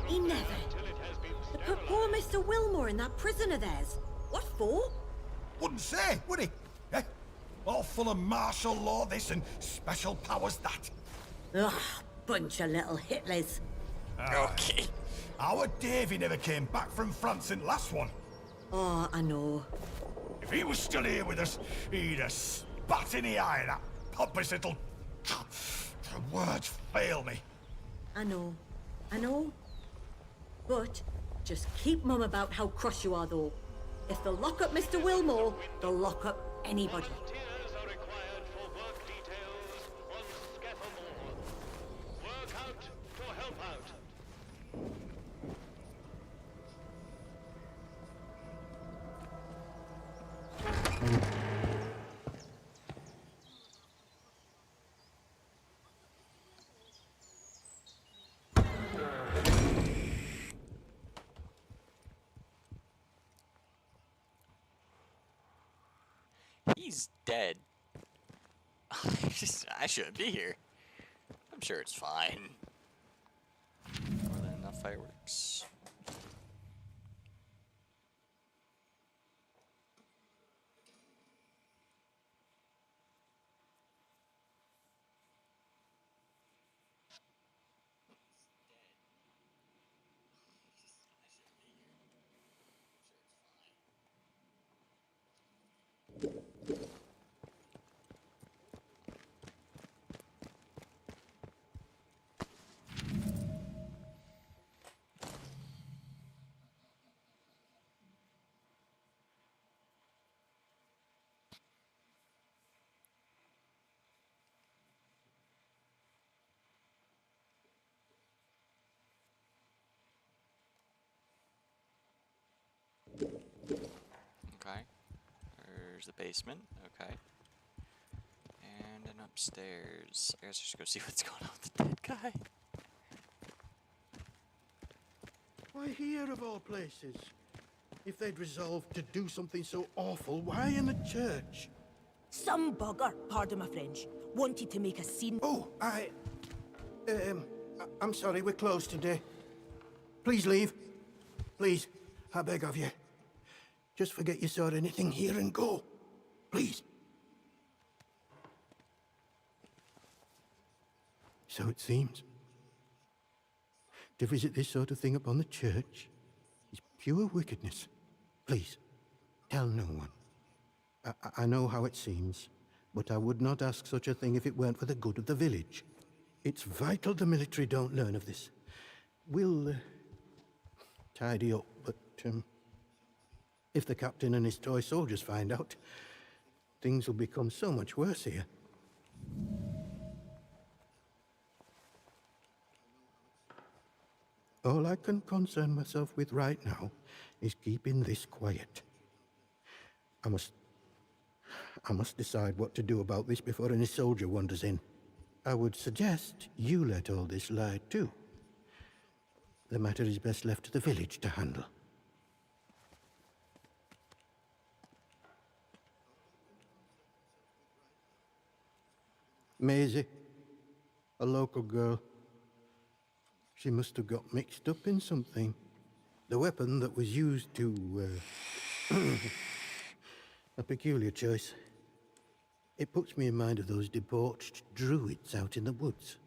He never. They put poor Mr. Wilmore in that prison of theirs. What for? Wouldn't say, would he? Eh? All full of martial law this and special powers that. Ugh, bunch of little Hitlers. Okay. Our Davy never came back from France in last one. Oh, I know. If he was still here with us, he'd have spat in the eye of that pompous little... The words fail me. I know. But just keep mum about how cross you are, though. If they'll lock up Mr. Wilmore, they'll lock up anybody. he's dead. I shouldn't be here. I'm sure it's fine. More than enough fireworks. Okay. There's the basement. Okay. And an upstairs. I guess I should go see what's going on with the dead guy. Why here of all places? If they'd resolved to do something so awful, why in the church? Some bugger, pardon my French, wanted to make a scene. Oh, I'm sorry, we're closed today. Please leave. Please, I beg of you. Just forget you saw anything here and go. Please. So it seems. To visit this sort of thing upon the church is pure wickedness. Please, tell no one. I know how it seems, but I would not ask such a thing if it weren't for the good of the village. It's vital the military don't learn of this. We'll tidy up, but if the captain and his toy soldiers find out, things will become so much worse here. All I can concern myself with right now is keeping this quiet. I must decide what to do about this before any soldier wanders in. I would suggest you let all this lie too. The matter is best left to the village to handle. Maisie, a local girl. She must have got mixed up in something. The weapon that was used to, a peculiar choice. It puts me in mind of those debauched druids out in the woods.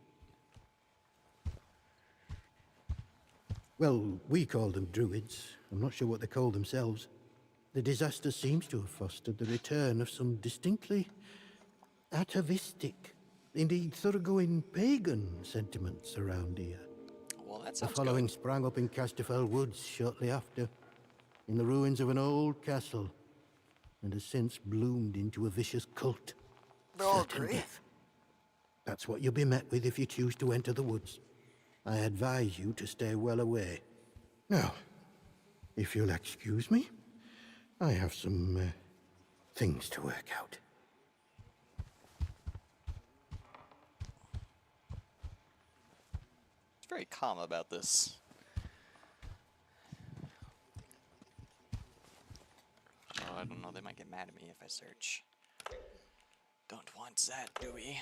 Well, we call them druids. I'm not sure what they call themselves. The disaster seems to have fostered the return of some distinctly atavistic, indeed thoroughgoing pagan sentiments around here. Well, that The sounds following good. sprang up in Casterfell Woods shortly after, in the ruins of an old castle, and has since bloomed into a vicious cult. Certain death. That's what you'll be met with if you choose to enter the woods. I advise you to stay well away. Now, if you'll excuse me, I have some things to work out. It's very calm about this. Oh, I don't know. They might get mad at me if I search. Don't want that, do we?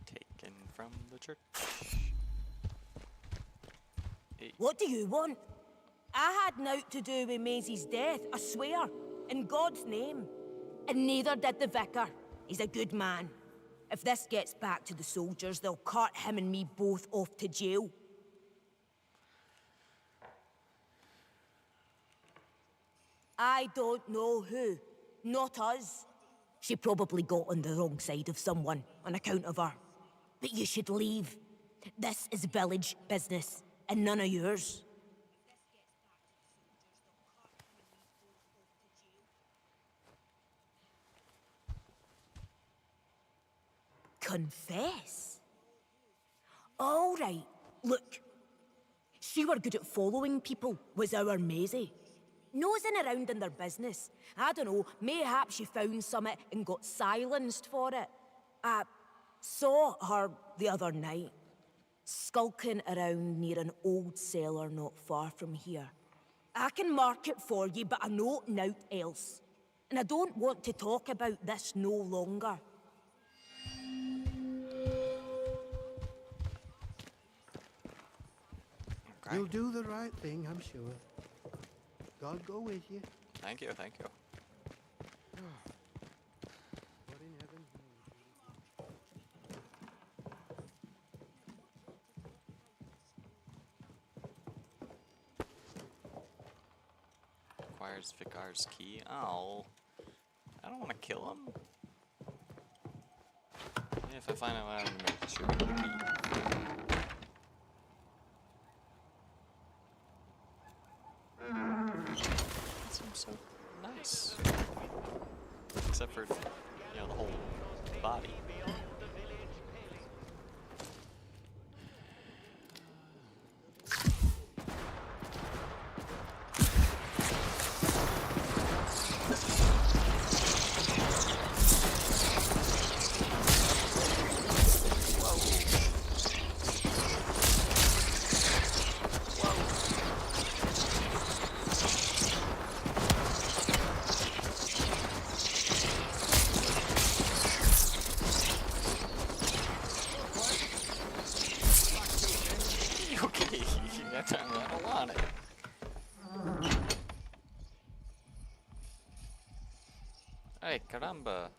Taken from the church. What do you want? I had naught to do with Maisie's death, I swear, in God's name. And neither did the vicar. He's a good man. If this gets back to the soldiers, they'll cart him and me both off to jail. I don't know who. Not us. She probably got on the wrong side of someone on account of her. But you should leave. This is village business, and none of yours. Confess? All right, look. She were good at following people, was our Maisie. Nosing around in their business. I don't know, mayhap she found something and got silenced for it. I saw her the other night, skulking around near an old cellar not far from here. I can mark it for you, but I know naught else. And I don't want to talk about this no longer. Okay. You'll do the right thing, I'm sure. God go with you. Thank you, thank you. What in heaven? Requires Vicar's key. Oh. I don't want to kill him. Yeah, if I find out what I'm gonna make, should be the key. That seems so nice. Except for, you know, the whole body. Okay, that's not what I wanted. Hey, caramba.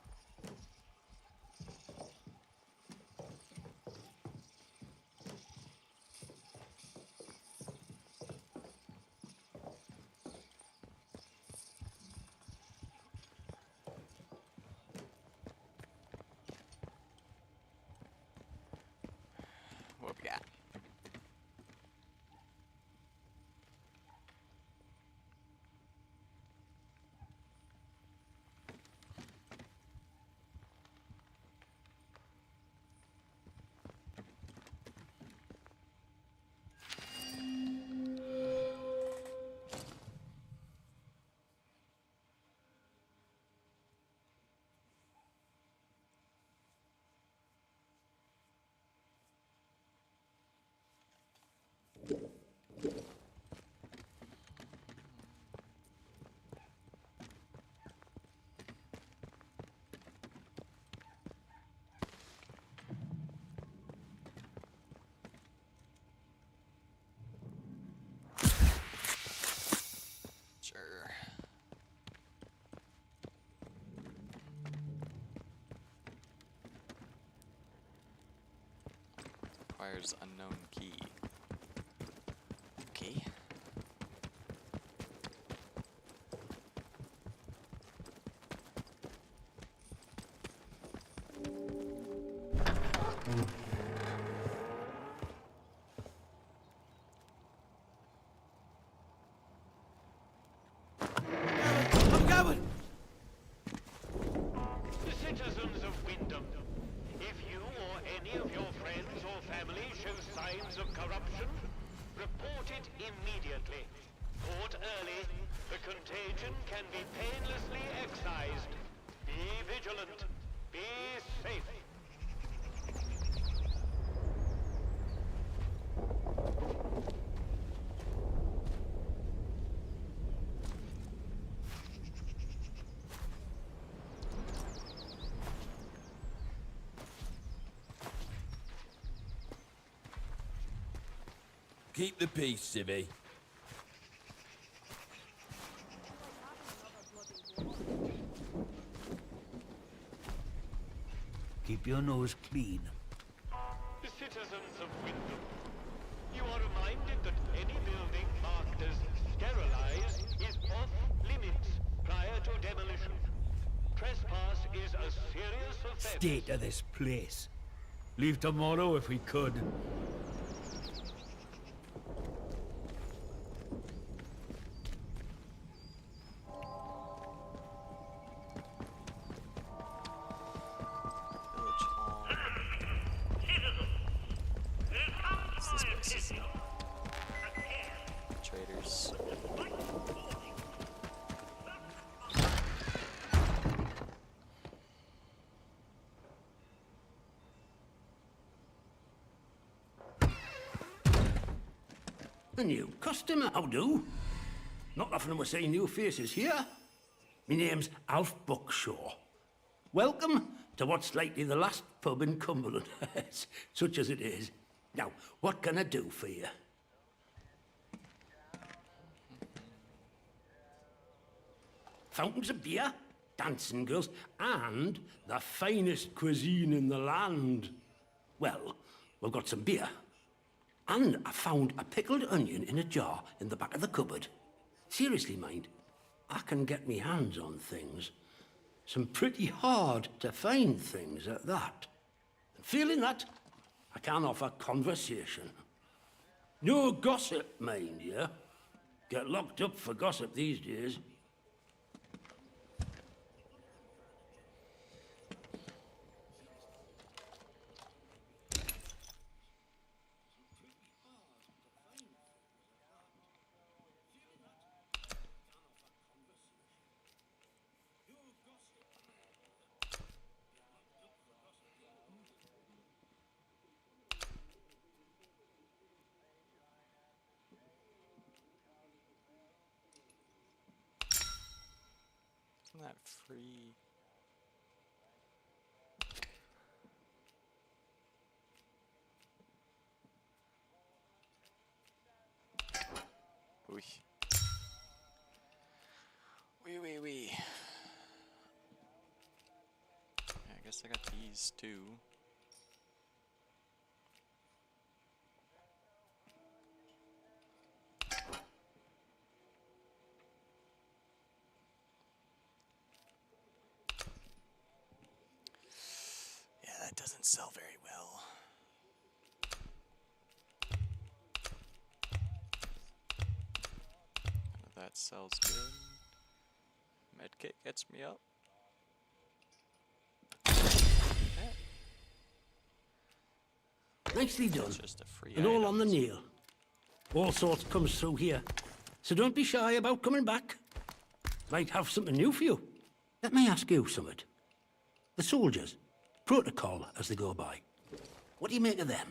What we got? Sure. Requires unknown key. Okay. I'm going! The citizens of Wyndham, if you or any of your friends or family show signs of corruption, report it immediately. Caught early, the contagion can be painlessly excised. Be vigilant. Be safe. Keep the peace, Civvy. Keep your nose clean. The citizens of Wyndham, you are reminded that any building marked as sterilized is off Limits prior to demolition. Trespass is a serious offense. State of this place. Leave tomorrow if we could. Village hall. What's this place? Traders. A new customer, how do? Not often we're seeing new faces here. My name's Alf Buckshaw. Welcome to what's likely the last pub in Cumberland, such as it is. Now, what can I do for you? Fountains of beer, dancing girls, and the finest cuisine in the land. Well, we've got some beer. And I found a pickled onion in a jar in the back of the cupboard. Seriously, mind, I can get me hands on things. Some pretty hard to find things at that. And feeling that, I can offer conversation. No gossip, mind you. Get locked up for gossip these days. Isn't that free? Ooh. Wee. Yeah, I guess I got these too. That doesn't sell very well. That sells good. Medkit gets me up. Nicely done. Just a free And all item. on the nail. All sorts comes through here. So don't be shy about coming back. Might have something new for you. Let me ask you something. The soldiers, protocol as they go by. What do you make of them?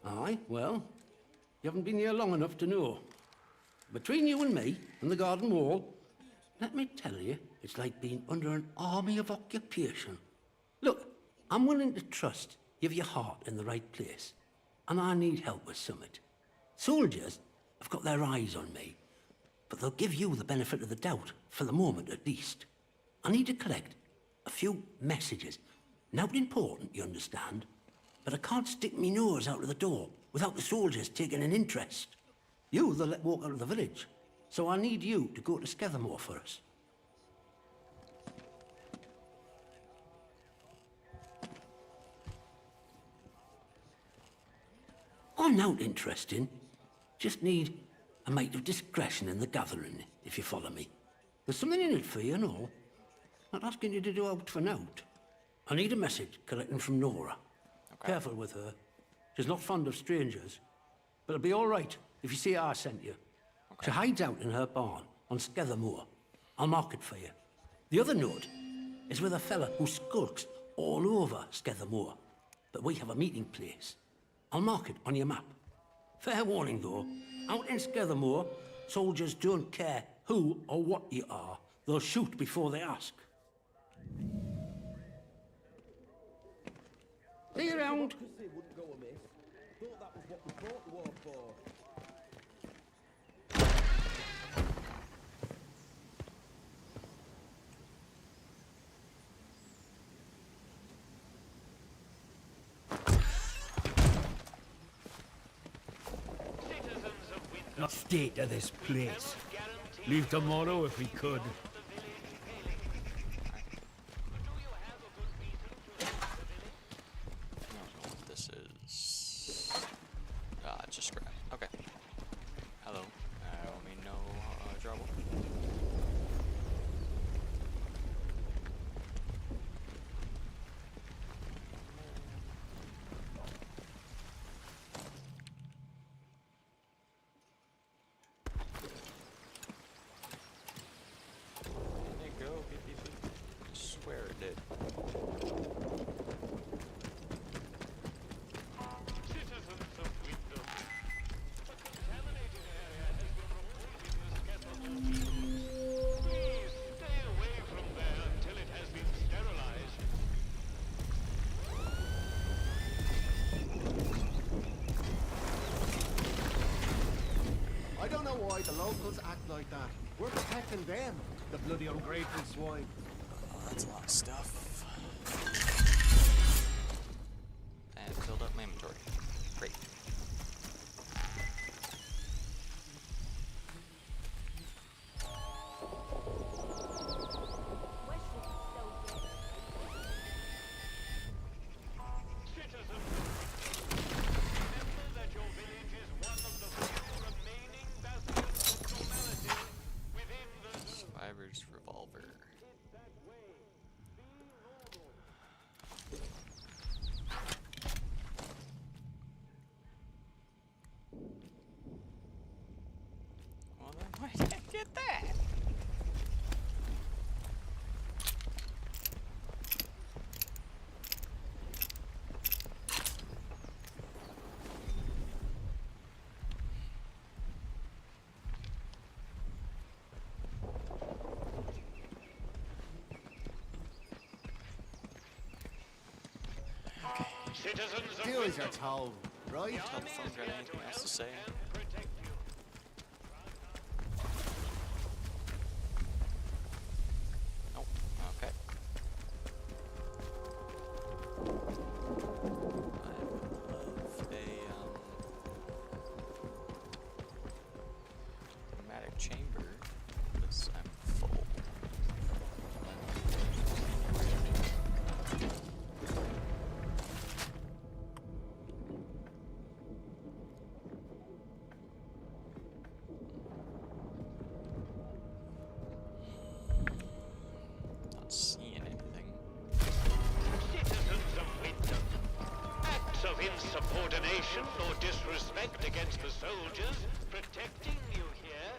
Aye, well, you haven't been here long enough to know. Between you and me and the garden wall, let me tell you, it's like being under an army of occupation. Look, I'm willing to trust you have your heart in the right place, and I need help with something. Soldiers have got their eyes on me, but they'll give you the benefit of the doubt, for the moment at least. I need to collect a few messages. Not important, you understand, but I can't stick me nose out of the door without the soldiers taking an interest. You, they'll let walk out of the village, so I need you to go to Skethermore for us. I'm not interesting. Just need a mite of discretion in the gathering, if you follow me. There's something in it for you and all. Not asking you to do out for nout. I need a message collecting from Nora. Okay. Careful with her. She's not fond of strangers. But it'll be all right if you see I sent you. Okay. She hides out in her barn on Skethermore. I'll mark it for you. The other note is with a fella who skulks all over Skethermore. But we have a meeting place. I'll mark it on your map. Fair warning, though. Out in Skethermore, soldiers don't care who or what you are. They'll shoot before they ask. See you around. Not state of this place. Leave tomorrow if we could. I don't know what this is. Ah, it's just scrap. Okay. Hello. I don't mean no trouble. There you go, beep, beep, beep. I swear it did. I don't know why the locals act like that. We're protecting them, the bloody ungrateful swine. Oh, that's a lot of stuff. And filled up my inventory. Great. Survivor's revolver. Well then, why did I get that? Citizens of Do as you're Wyndham, told, right? Tell the phone got anything else to say? Nope. Okay. I would love a pneumatic chamber, because I'm full. Not seeing anything. citizens of Wyndham. Acts of insubordination or disrespect against the soldiers protecting you here.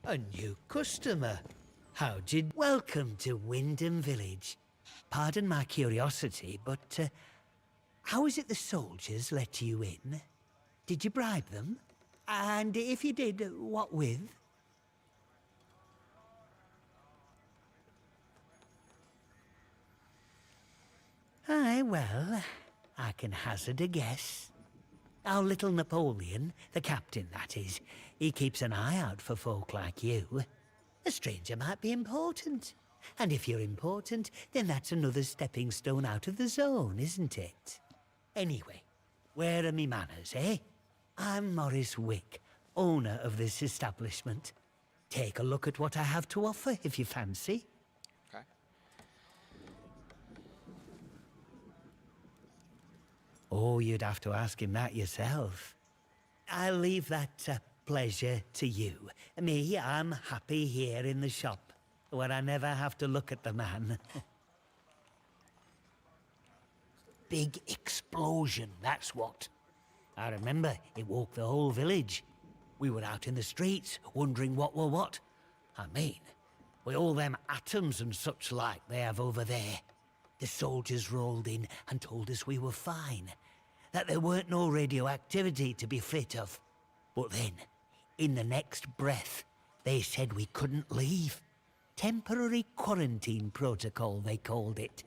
A new customer. How'd you... Welcome to Wyndham Village. Pardon my curiosity, but how is it the soldiers let you in? Did you bribe them? And if you did, what with? Aye, well, I can hazard a guess. Our little Napoleon, the captain that is, he keeps an eye out for folk like you. A stranger might be important. And if you're important, then that's another stepping stone out of the zone, isn't it? Anyway, where are me manners, eh? I'm Morris Wick, owner of this establishment. Take a look at what I have to offer, if you fancy. Okay. Oh, you'd have to ask him that yourself. I'll leave that pleasure to you. Me, I'm happy here in the shop, where I never have to look at the man. Big explosion, that's what. I remember it woke the whole village. We were out in the streets, wondering what were what. I mean, with all them atoms and such like they have over there. The soldiers rolled in and told us we were fine, that there weren't no radioactivity to be frit of. But then, in the next breath, they said we couldn't leave. Temporary quarantine protocol, they called it.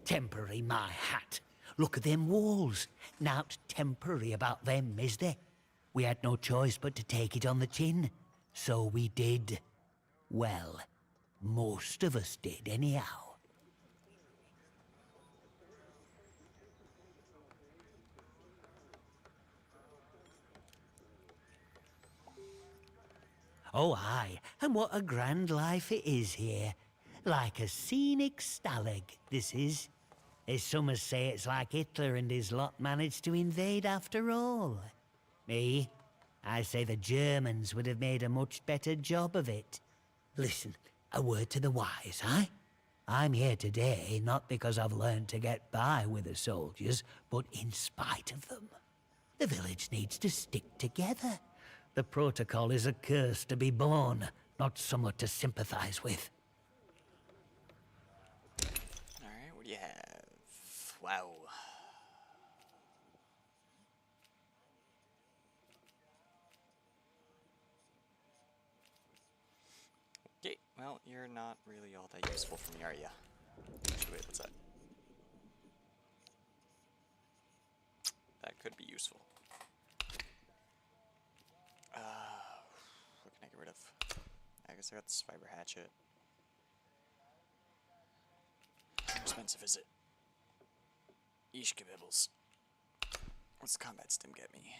Temporary, my hat. Look at them walls. Nowt temporary about them, is there? We had no choice but to take it on the chin. So we did. Well, Most of us did, anyhow. Oh, aye, and what a grand life it is here. Like a scenic stalag, this is. As some say it's like Hitler and his lot managed to invade after all. Me, I say the Germans would have made a much better job of it. Listen, a word to the wise, eh? I'm here today not because I've learned to get by with the soldiers, but in spite of them. The village needs to stick together. The protocol is a curse to be born, not somewhat to sympathize with. Alright, what do you have? Wow. Okay, well, you're not really all that useful for me, are ya? Actually, wait, what's that? That could be useful. What can I get rid of? I guess I got this fiber hatchet. How expensive is it? Yeesh kebibbles. What's the combat stim get me?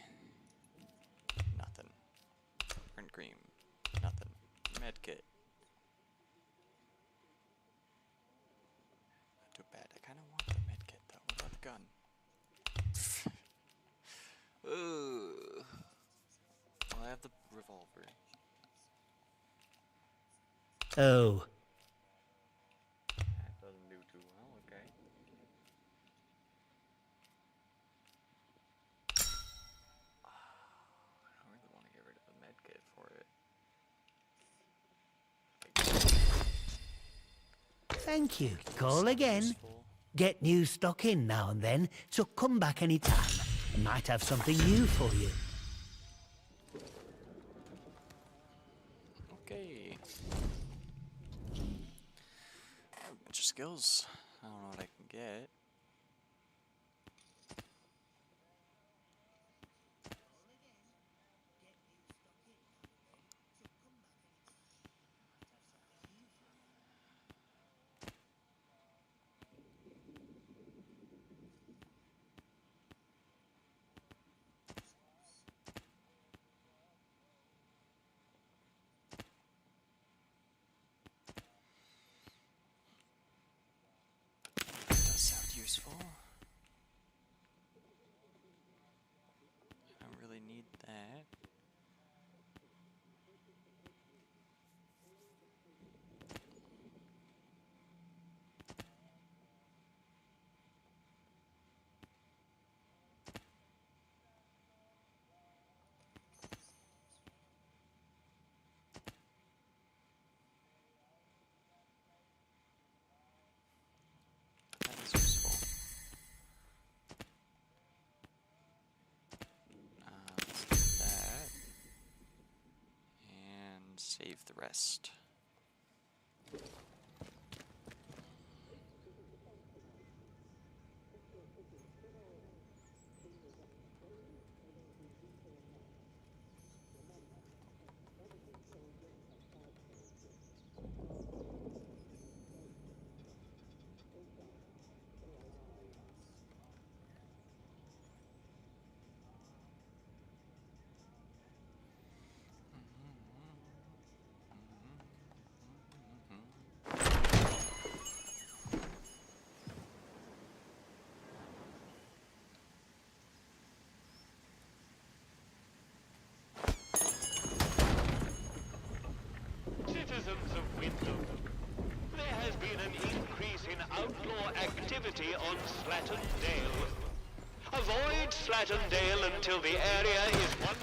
Nothing. Burnt cream. Nothing. Medkit. Not too bad. I kind of want the medkit though. What about the gun? Ooh. Well, I have the revolver. Oh. That doesn't do too well, okay. I don't really want to get rid of the medkit for it. Thank you. Call again. Get new stock in now and then, so come back any time. I might have something new for you. Okay. I have a bunch of skills. I don't know what I can get. Useful. I don't really need that. That is useful. Let's do that. And save the rest. Citizens of Wyndham, there has been an increase in outlaw activity on Slatton Dale. Avoid Slatton Dale until the area is once...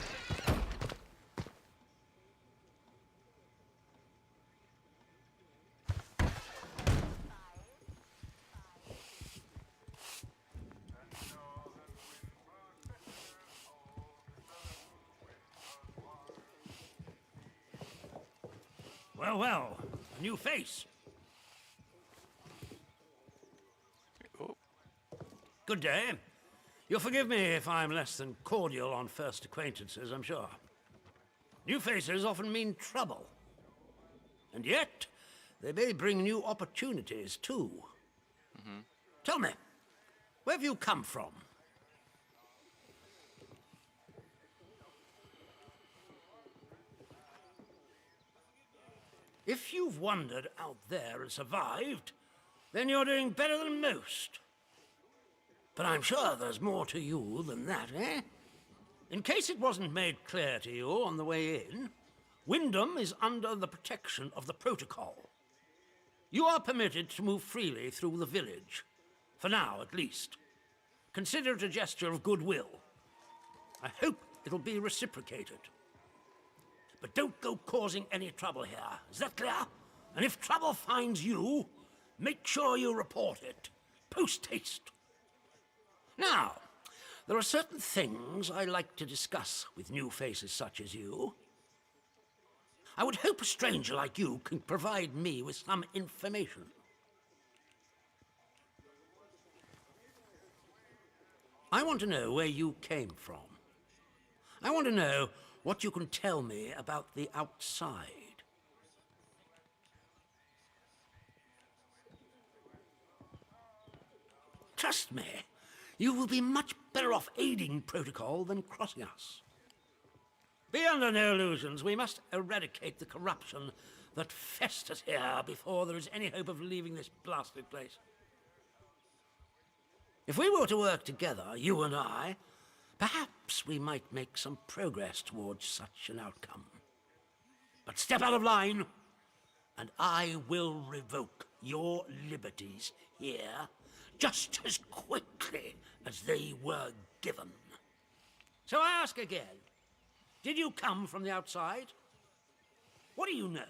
Well, well, a new face. Good day. You'll forgive me if I'm less than cordial on first acquaintances, I'm sure. New faces often mean trouble. And yet, they may bring new opportunities, too. Tell me, where have you come from? If you've wandered out there and survived, then you're doing better than most. But I'm sure there's more to you than that, eh? In case it wasn't made clear to you on the way in, Wyndham is under the protection of the Protocol. You are permitted to move freely through the village. For now, at least. Consider it a gesture of goodwill. I hope it'll be reciprocated. But don't go causing any trouble here. Is that clear? And if trouble finds you, make sure you report it. Post haste. Now, there are certain things I like to discuss with new faces such as you. I would hope a stranger like you can provide me with some information. I want to know where you came from. I want to know what you can tell me about the outside. Trust me, you will be much better off aiding Protocol than crossing us. Be under no illusions. We must eradicate the corruption that festers here before there is any hope of leaving this blasted place. If we were to work together, you and I, perhaps we might make some progress towards such an outcome. But step out of line, and I will revoke your liberties here just as quickly as they were given. So I ask again, did you come from the outside? What do you know?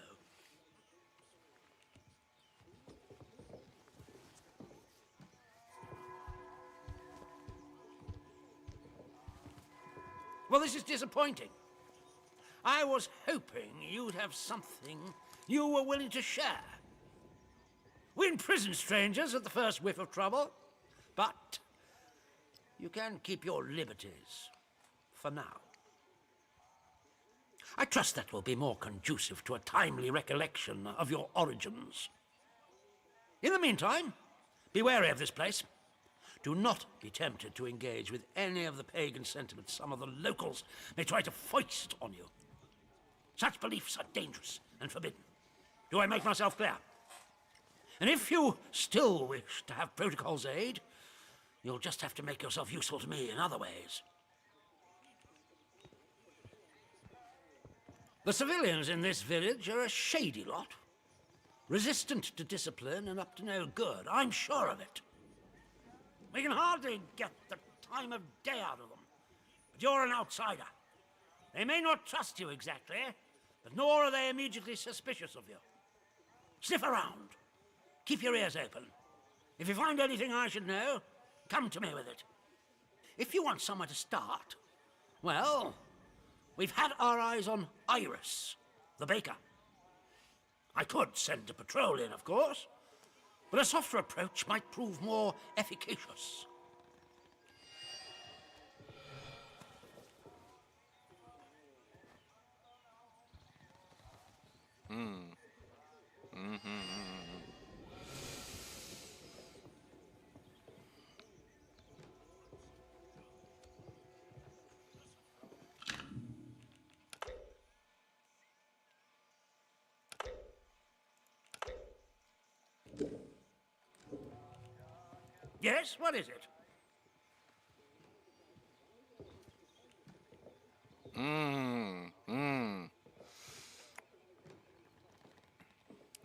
Well, this is disappointing. I was hoping you'd have something you were willing to share. We imprison strangers at the first whiff of trouble, but you can keep your liberties for now. I trust that will be more conducive to a timely recollection of your origins. In the meantime, be wary of this place. Do not be tempted to engage with any of the pagan sentiments some of the locals may try to foist on you. Such beliefs are dangerous and forbidden. Do I make myself clear? And if you still wish to have Protocol's aid, you'll just have to make yourself useful to me in other ways. The civilians in this village are a shady lot. Resistant to discipline and up to no good. I'm sure of it. We can hardly get the time of day out of them. But you're an outsider. They may not trust you exactly, but nor are they immediately suspicious of you. Sniff around. Keep your ears open. If you find anything I should know, come to me with it. If you want somewhere to start, well, we've had our eyes on Iris, the baker. I could send a patrol in, of course, but a softer approach might prove more efficacious. Yes, what is it?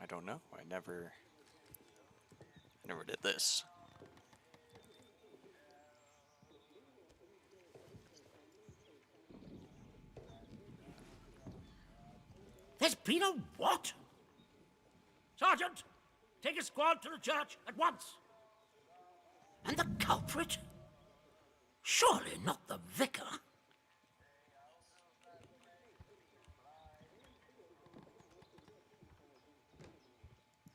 I don't know. I never did this. There's been a what? Sergeant, take a squad to the church at once. And the culprit? Surely not the vicar.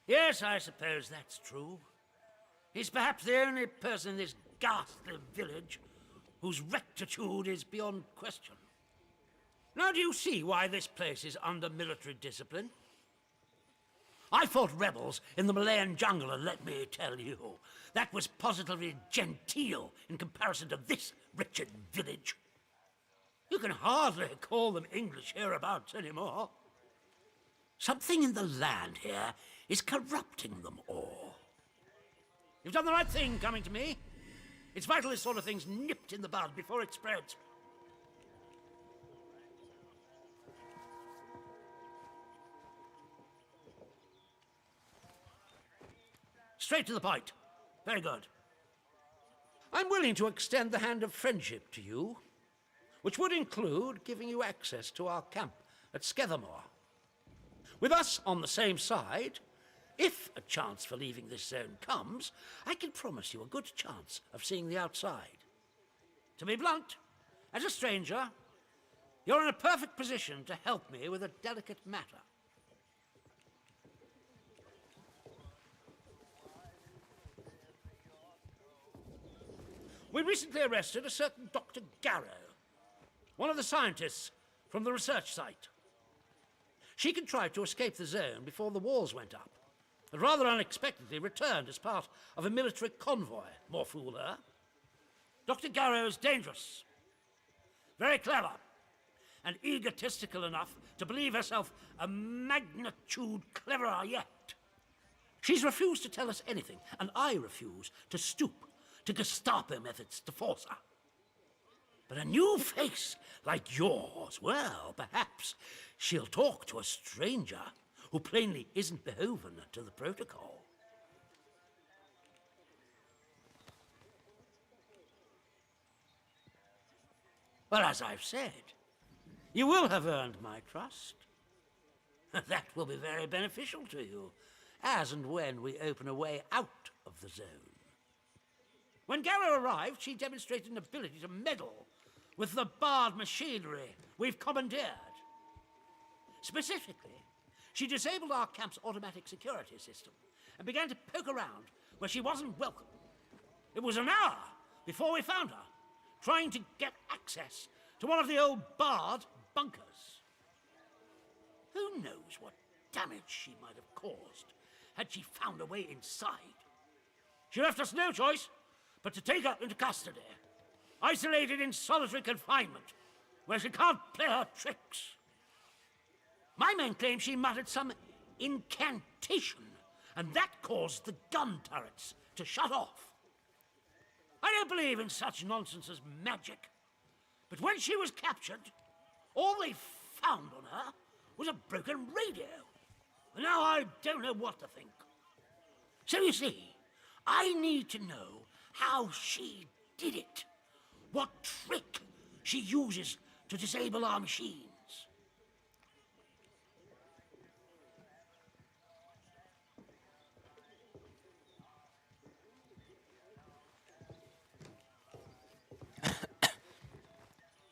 Yes, I suppose that's true. He's perhaps the only person in this ghastly village whose rectitude is beyond question. Now do you see why this place is under military discipline? I fought rebels in the Malayan jungle, and let me tell you, that was positively genteel in comparison to this wretched village. You can hardly call them English hereabouts anymore. Something in the land here is corrupting them all. You've done the right thing coming to me. It's vital this sort of thing's nipped in the bud before it spreads. Straight to the point. Very good. I'm willing to extend the hand of friendship to you, which would include giving you access to our camp at Skethermore. With us on the same side, if a chance for leaving this zone comes, I can promise you a good chance of seeing the outside. To be blunt, as a stranger, you're in a perfect position to help me with a delicate matter. We recently arrested a certain Dr. Garrow, one of the scientists from the research site. She contrived to escape the zone before the walls went up, and rather unexpectedly returned as part of a military convoy. More fool her. Dr. Garrow is dangerous, very clever, and egotistical enough to believe herself a magnitude cleverer yet. She's refused to tell us anything, and I refuse to stoop to Gestapo methods to force her. But a new face like yours, well, perhaps she'll talk to a stranger who plainly isn't beholden to the protocol. Well, as I've said, you will have earned my trust. That will be very beneficial to you, as and when we open a way out of the zone. When Garrow arrived, she demonstrated an ability to meddle with the barred machinery we've commandeered. Specifically, she disabled our camp's automatic security system and began to poke around where she wasn't welcome. It was an hour before we found her, trying to get access to one of the old barred bunkers. Who knows what damage she might have caused had she found a way inside. She left us no choice but to take her into custody, isolated in solitary confinement, where she can't play her tricks. My men claim she muttered some incantation, and that caused the gun turrets to shut off. I don't believe in such nonsense as magic, but when she was captured, all they found on her was a broken radio. And now I don't know what to think. So you see, I need to know how she did it. What trick she uses to disable our machines.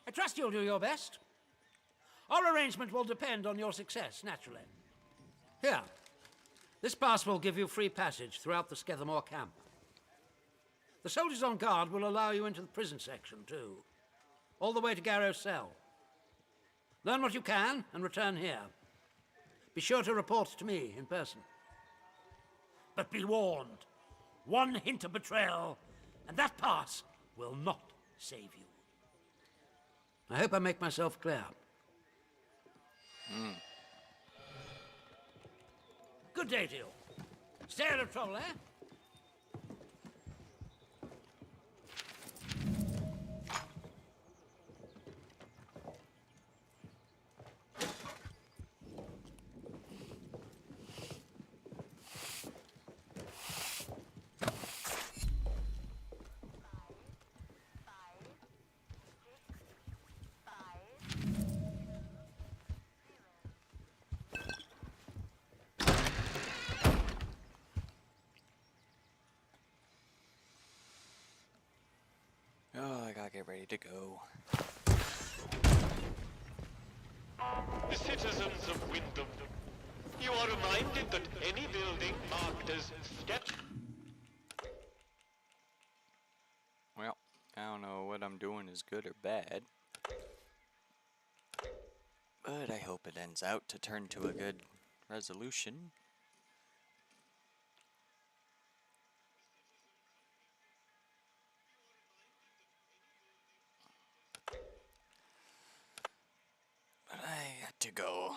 I trust you'll do your best. Our arrangement will depend on your success, naturally. Here, this pass will give you free passage throughout the Skethermore camp. The soldiers on guard will allow you into the prison section, too. All the way to Garrow's cell. Learn what you can and return here. Be sure to report to me in person. But be warned. One hint of betrayal, and that pass will not save you. I hope I make myself clear. Good day to you. Stay out of trouble, eh? Oh, I gotta get ready to go. The citizens of Wyndham, you are reminded that any building marked as Well, I don't know what I'm doing is good or bad, but I hope it ends out to turn to a good resolution. to go.